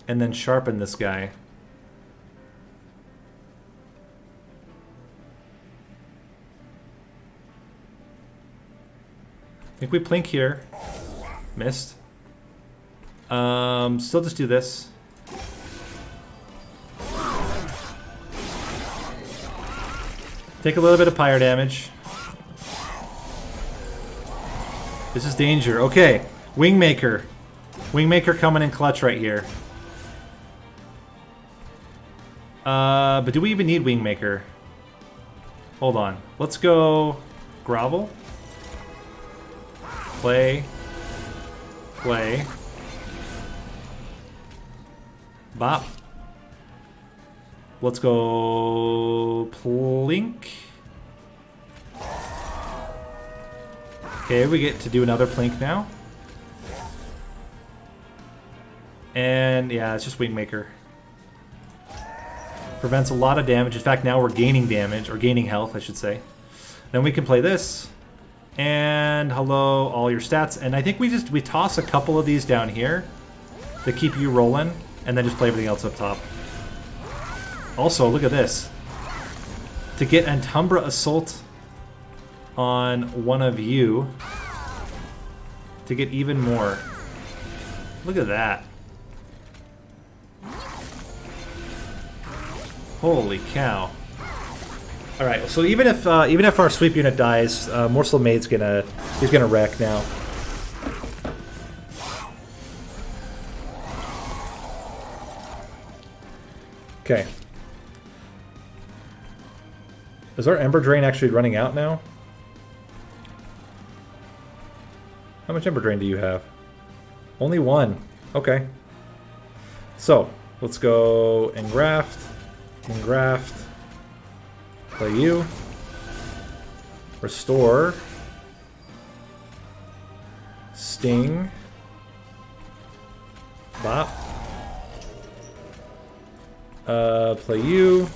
And then sharpen this guy? I think we Plink here. Missed. Still just do this. Take a little bit of pyre damage. This is danger. Okay. Wingmaker. Wingmaker coming in clutch right here. But do we even need Wingmaker? Hold on. Let's go Grovel. Play. Play. Bop. Let's go Plink. Okay, we get to do another Plink now. And yeah, it's just Wingmaker. Prevents a lot of damage. In fact, now we're gaining damage, or gaining health, I should say. Then we can play this. And hello, all your stats. And I think we toss a couple of these down here to keep you rolling, and then just play everything else up top. Also, look at this. To get Antumbra Assault on one of you to get even more. Look at that. Holy cow. Alright, so even if our sweep unit dies, Morsel Maid's he's gonna wreck now. Okay. Is our Ember Drain actually running out now? How much Ember Drain do you have? Only one. Okay. So, let's go Engraft. Engraft. Play you. Restore. Sting. Bop. Play you.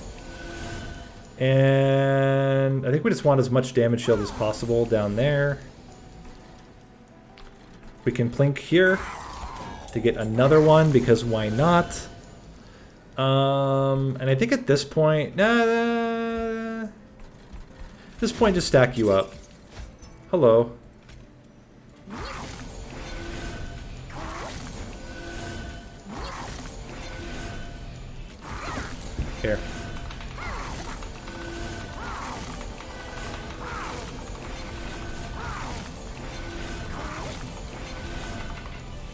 And I think we just want as much damage shield as possible down there. We can plink here to get another one, because why not? And I think at this point, just stack you up. Hello. Here.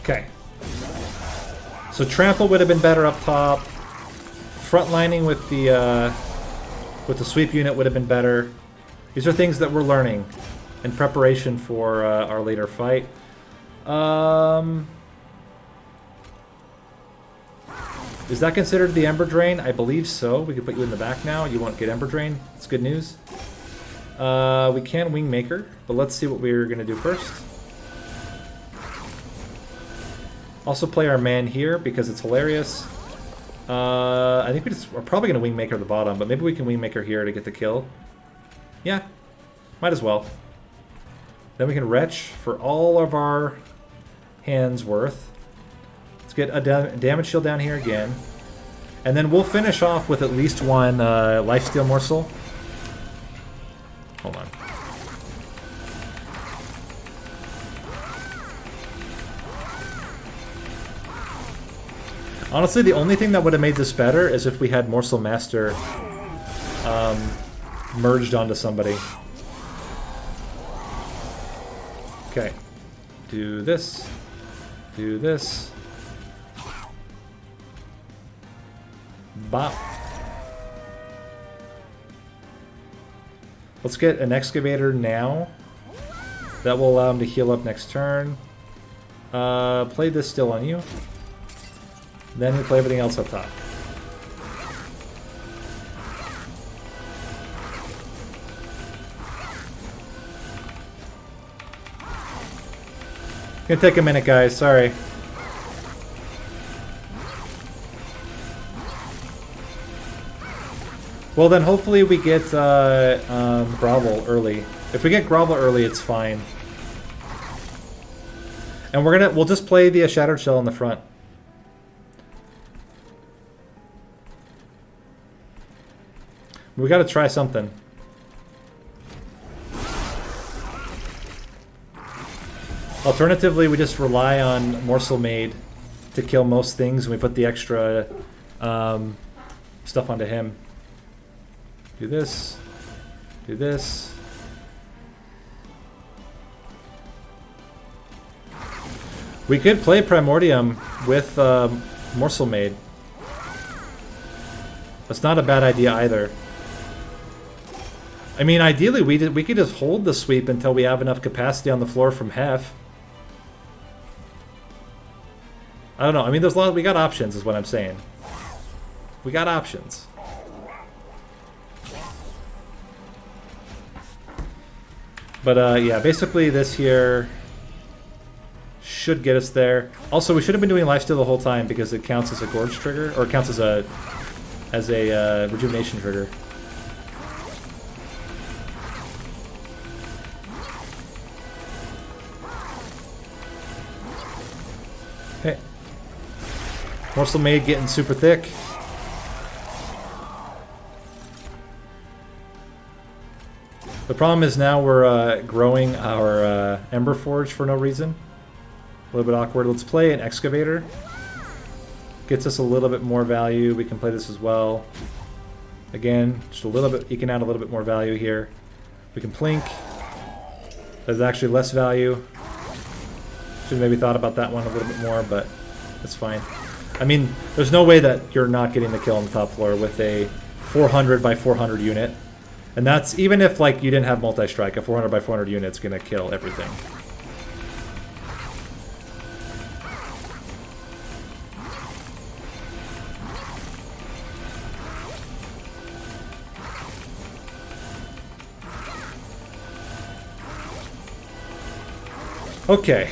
Okay. So trample would have been better up top. Frontlining with the sweep unit would have been better. These are things that we're learning in preparation for our later fight. Is that considered the Ember Drain? I believe so. We can put you in the back now. You won't get Ember Drain. It's good news. We can Wingmaker, but let's see what we're going to do first. Also play our man here because it's hilarious. I think we're probably going to Wingmaker the bottom, but maybe we can Wingmaker here to get the kill. Yeah, might as well. Then we can Retch for all of our hands worth. Let's get a damage shield down here again. And then we'll finish off with at least one lifesteal morsel. Hold on. Honestly, the only thing that would have made this better is if we had Morsel Master merged onto somebody. Okay. Do this. Do this. Bop. Let's get an Excavator now. That will allow him to heal up next turn. Play this still on you. Then we play everything else up top. Gonna take a minute, guys. Sorry. Well, then hopefully we get Grovel early. If we get Grovel early, it's fine. And we'll just play the Shattered Shell in the front. We gotta try something. Alternatively, we just rely on Morsel Maid to kill most things, and we put the extra stuff onto him. Do this. Do this. We could play Primordium with Morsel Maid. That's not a bad idea either. I mean, ideally, we could just hold the sweep until we have enough capacity on the floor from Hef. I don't know. I mean, there's a lot. We got options, is what I'm saying. We got options. But yeah, basically this here should get us there. Also, we should have been doing lifesteal the whole time because it counts as a gorge trigger, or it counts as a rejuvenation trigger. Okay. Morsel Maid getting super thick. The problem is now we're growing our Ember Forge for no reason. A little bit awkward. Let's play an Excavator. Gets us a little bit more value. We can play this as well. Again, just a little bit, eking out a little bit more value here. We can Plink. There's actually less value. Should maybe thought about that one a little bit more, but that's fine. I mean, there's no way that you're not getting the kill on the top floor with a 400 by 400 unit. And that's even if like you didn't have multi-strike, a 400 by 400 unit's gonna kill everything. Okay.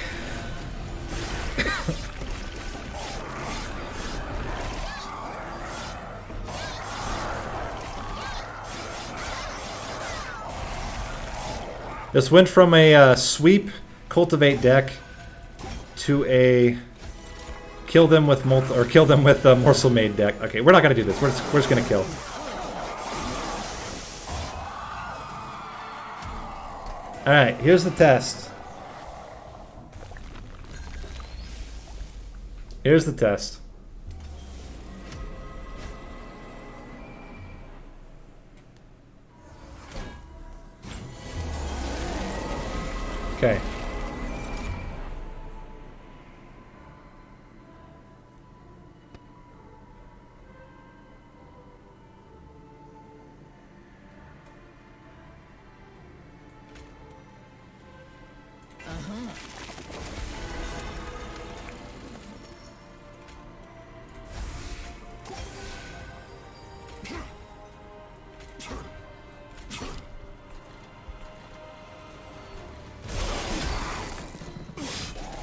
This went from a sweep, cultivate deck to a kill them with morsel made deck. Okay, we're not gonna do this. We're just gonna kill. All right, here's the test. Here's the test. Okay.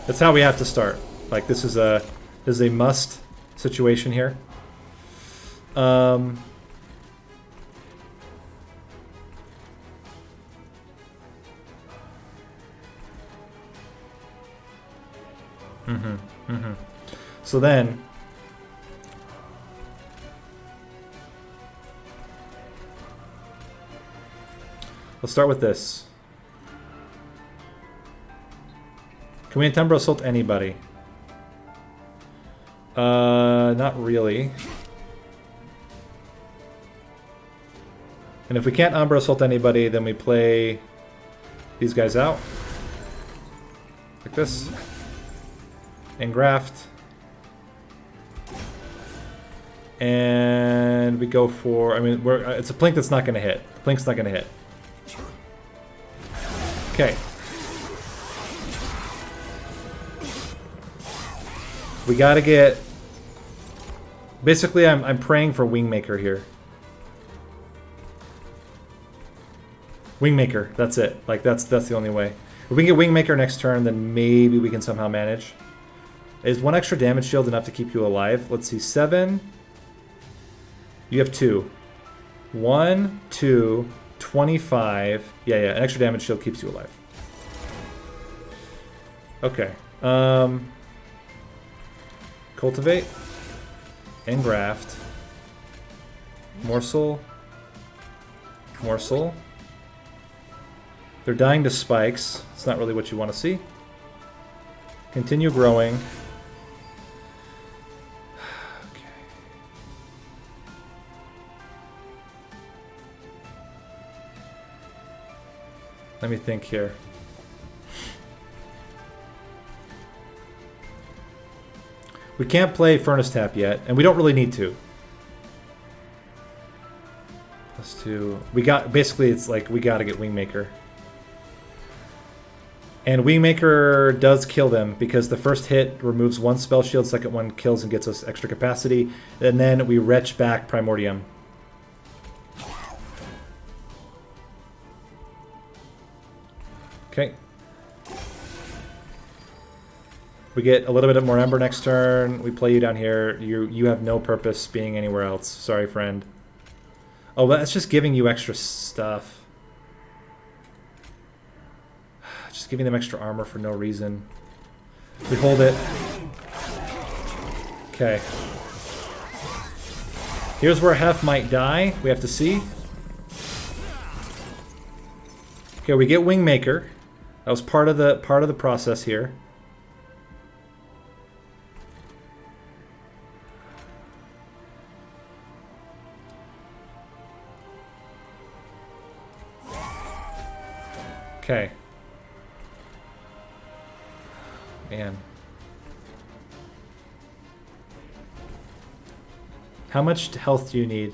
That's how we have to start. Like this is a must situation here. So then let's start with this. Can we Umbra Assault anybody? Not really. And if we can't Umbra Assault anybody, then we play these guys out. Like this. Engraft. And we go for, I mean, it's a Plink that's not going to hit. Plink's not going to hit. Okay. We gotta get... Basically, I'm praying for Wingmaker here. Wingmaker, that's it. Like, that's the only way. If we can get Wingmaker next turn, then maybe we can somehow manage. Is one extra damage shield enough to keep you alive? Let's see, 7. You have 2. 1, 2, 25. Yeah, an extra damage shield keeps you alive. Okay. Cultivate. Engraft. Morsel. Morsel. They're dying to spikes. It's not really what you want to see. Continue growing. Okay. Let me think here. We can't play Furnace Tap yet, and we don't really need to. Basically it's like we gotta get Wingmaker. And Wingmaker does kill them because the first hit removes 1 spell shield, second one kills and gets us extra capacity, and then we retch back Primordium. Okay. We get a little bit more Ember next turn. We play you down here. You have no purpose being anywhere else. Sorry, friend. Oh, that's just giving you extra stuff. Just giving them extra armor for no reason. We hold it. Okay. Here's where Hef might die. We have to see. Okay, we get Wingmaker. That was part of the process here. Okay. Man. How much health do you need?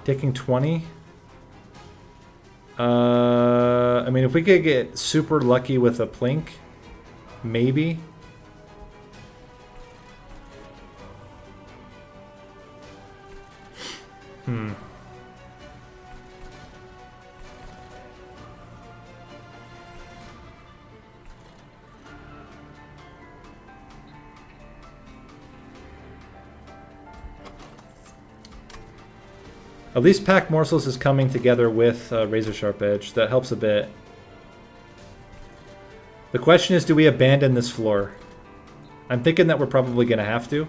Taking 20? I mean, if we could get super lucky with a Plink, maybe. At least Pack Morsels is coming together with Razor Sharp Edge. That helps a bit. The question is, do we abandon this floor? I'm thinking that we're probably going to have to.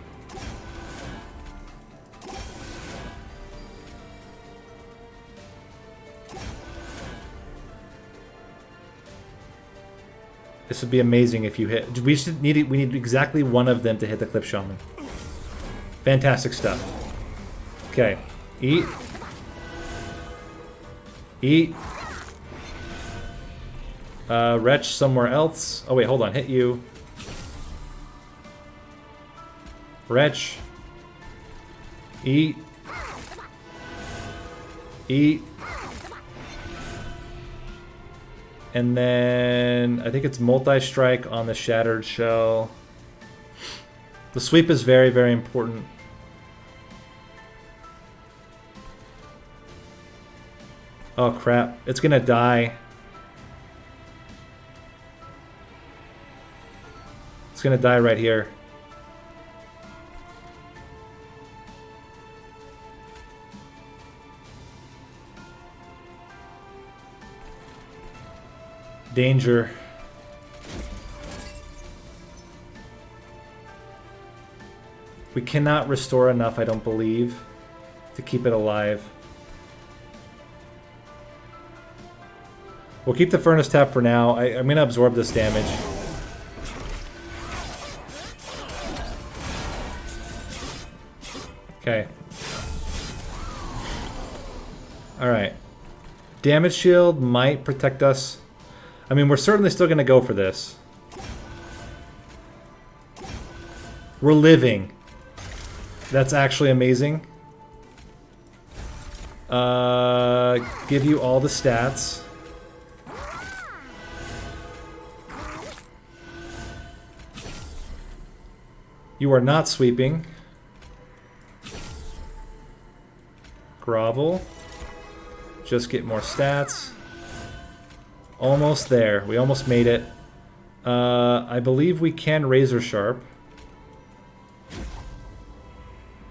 This would be amazing if you hit. We need exactly one of them to hit the Clip Shaman. Fantastic stuff. Okay. Eat. Eat. Wretch somewhere else. Oh wait, hold on. Hit you. Wretch. Eat. Eat. And then I think it's multi-strike on the Shattered Shell. The sweep is very, very important. Oh crap, it's gonna die. It's gonna die right here. Danger. We cannot restore enough, I don't believe, to keep it alive. We'll keep the Furnace Tap for now. I'm going to absorb this damage. Okay. Alright. Damage Shield might protect us. I mean, we're certainly still going to go for this. We're living. That's actually amazing. Give you all the stats. You are not sweeping. Grovel. Just get more stats. Almost there. We almost made it. I believe we can Razor Sharp.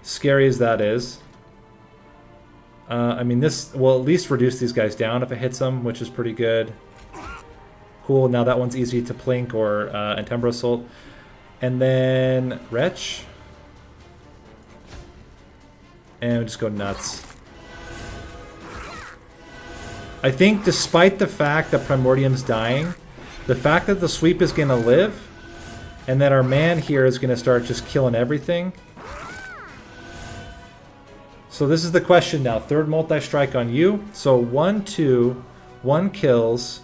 Scary as that is. I mean, this will at least reduce these guys down if it hits them, which is pretty good. Cool, now that one's easy to Plink or Antembra Assault. And then Wretch. And we just go nuts. I think despite the fact that Primordium's dying, the fact that the sweep is going to live, and that our man here is going to start just killing everything. So this is the question now. Third multi-strike on you. So 1, 2, 1 kills.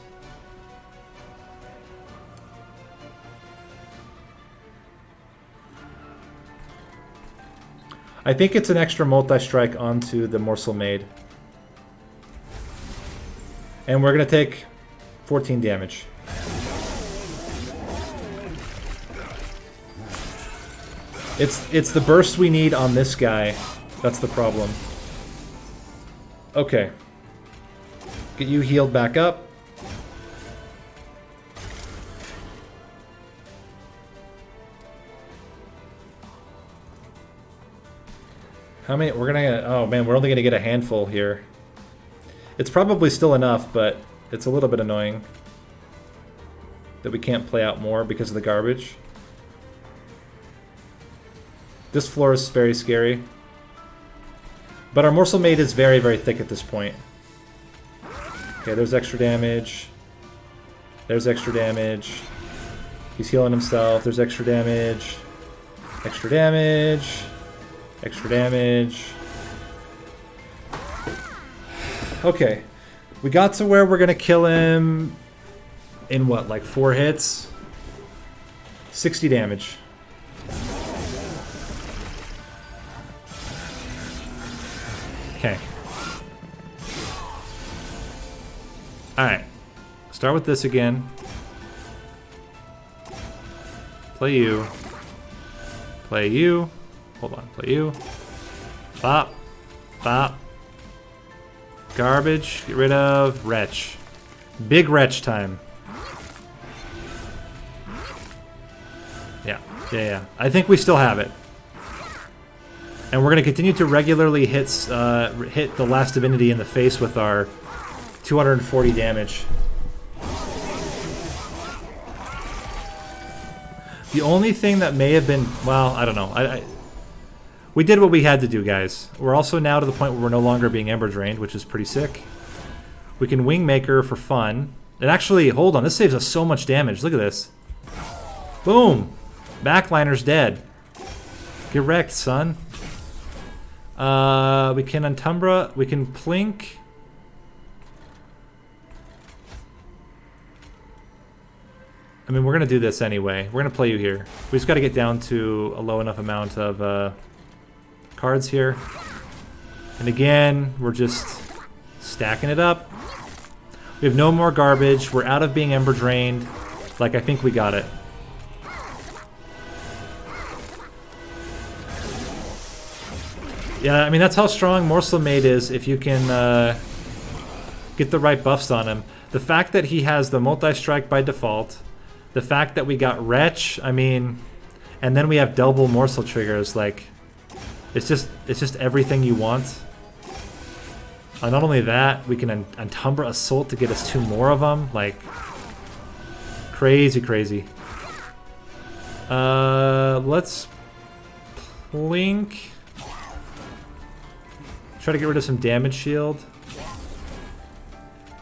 I think it's an extra multi-strike onto the Morsel Maid. And we're going to take 14 damage. It's the burst we need on this guy. That's the problem. Okay. Get you healed back up. How many? We're gonna. Oh man, we're only gonna get a handful here. It's probably still enough, but it's a little bit annoying that we can't play out more because of the garbage. This floor is very scary. But our Morsel Maid is very, very thick at this point. Okay, there's extra damage. There's extra damage. He's healing himself. There's extra damage. Extra damage. Extra damage. Okay. We got to where we're going to kill him in what, like 4 hits? 60 damage. Okay. Alright. Start with this again. Play you. Play you. Hold on. Play you. Bop. Bop. Garbage. Get rid of. Wretch. Big wretch time. Yeah. I think we still have it. And we're going to continue to regularly hit the last divinity in the face with our 240 damage. The only thing that may have been, well, I don't know. We did what we had to do, guys. We're also now to the point where we're no longer being ember drained, which is pretty sick. We can Wingmaker for fun. And actually, hold on, this saves us so much damage. Look at this. Boom. Backliner's dead. Get wrecked, son. We can Untumbra. We can Plink. I mean, we're going to do this anyway. We're going to play you here. We just got to get down to a low enough amount of cards here. And again, we're just stacking it up. We have no more garbage. We're out of being ember drained. Like, I think we got it. Yeah, I mean, that's how strong Morsel Maid is if you can get the right buffs on him. The fact that he has the multi-strike by default, the fact that we got Wretch, I mean, and then we have double Morsel triggers, like, it's just everything you want. Not only that, we can Untumbra Assault to get us 2 more of them, like, crazy. Let's Plink. Try to get rid of some damage shield.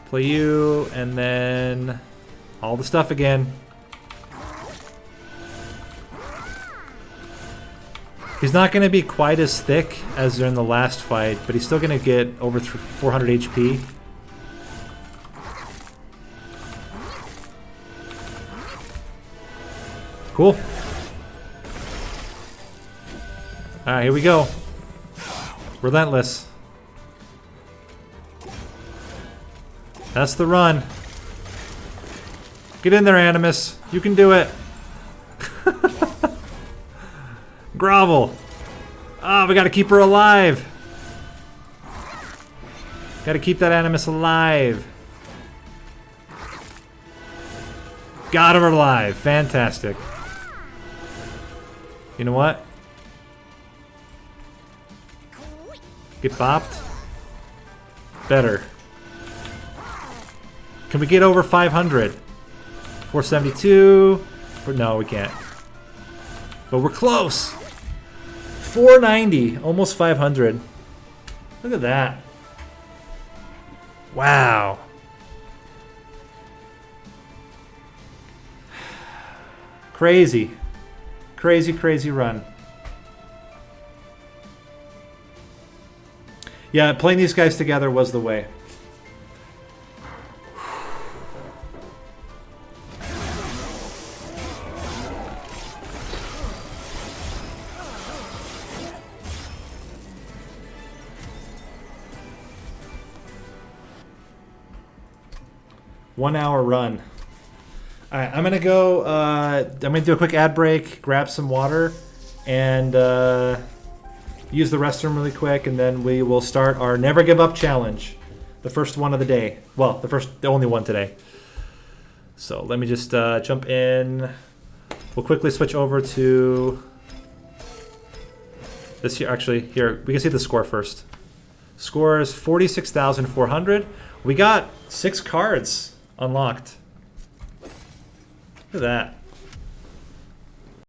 Play you, and then all the stuff again. He's not going to be quite as thick as in the last fight, but he's still going to get over 400 HP. Cool. Alright, here we go. Relentless. That's the run. Get in there, Animus. You can do it. Grovel. Ah, we gotta keep her alive. Gotta keep that Animus alive. Got her alive. Fantastic. You know what? Get bopped. Better. Can we get over 500? 472. No, we can't. But we're close. 490. Almost 500. Look at that. Wow. Crazy. Crazy run. Yeah, playing these guys together was the way. One-hour run. All right, I'm gonna go. I'm gonna do a quick ad break, grab some water, and use the restroom really quick, and then we will start our Never Give Up challenge, the first one of the day. Well, the only one today. So let me just jump in. We'll quickly switch over to this here. Actually, here we can see the score first. Score is 46,400. We got 6 cards unlocked. Look at that.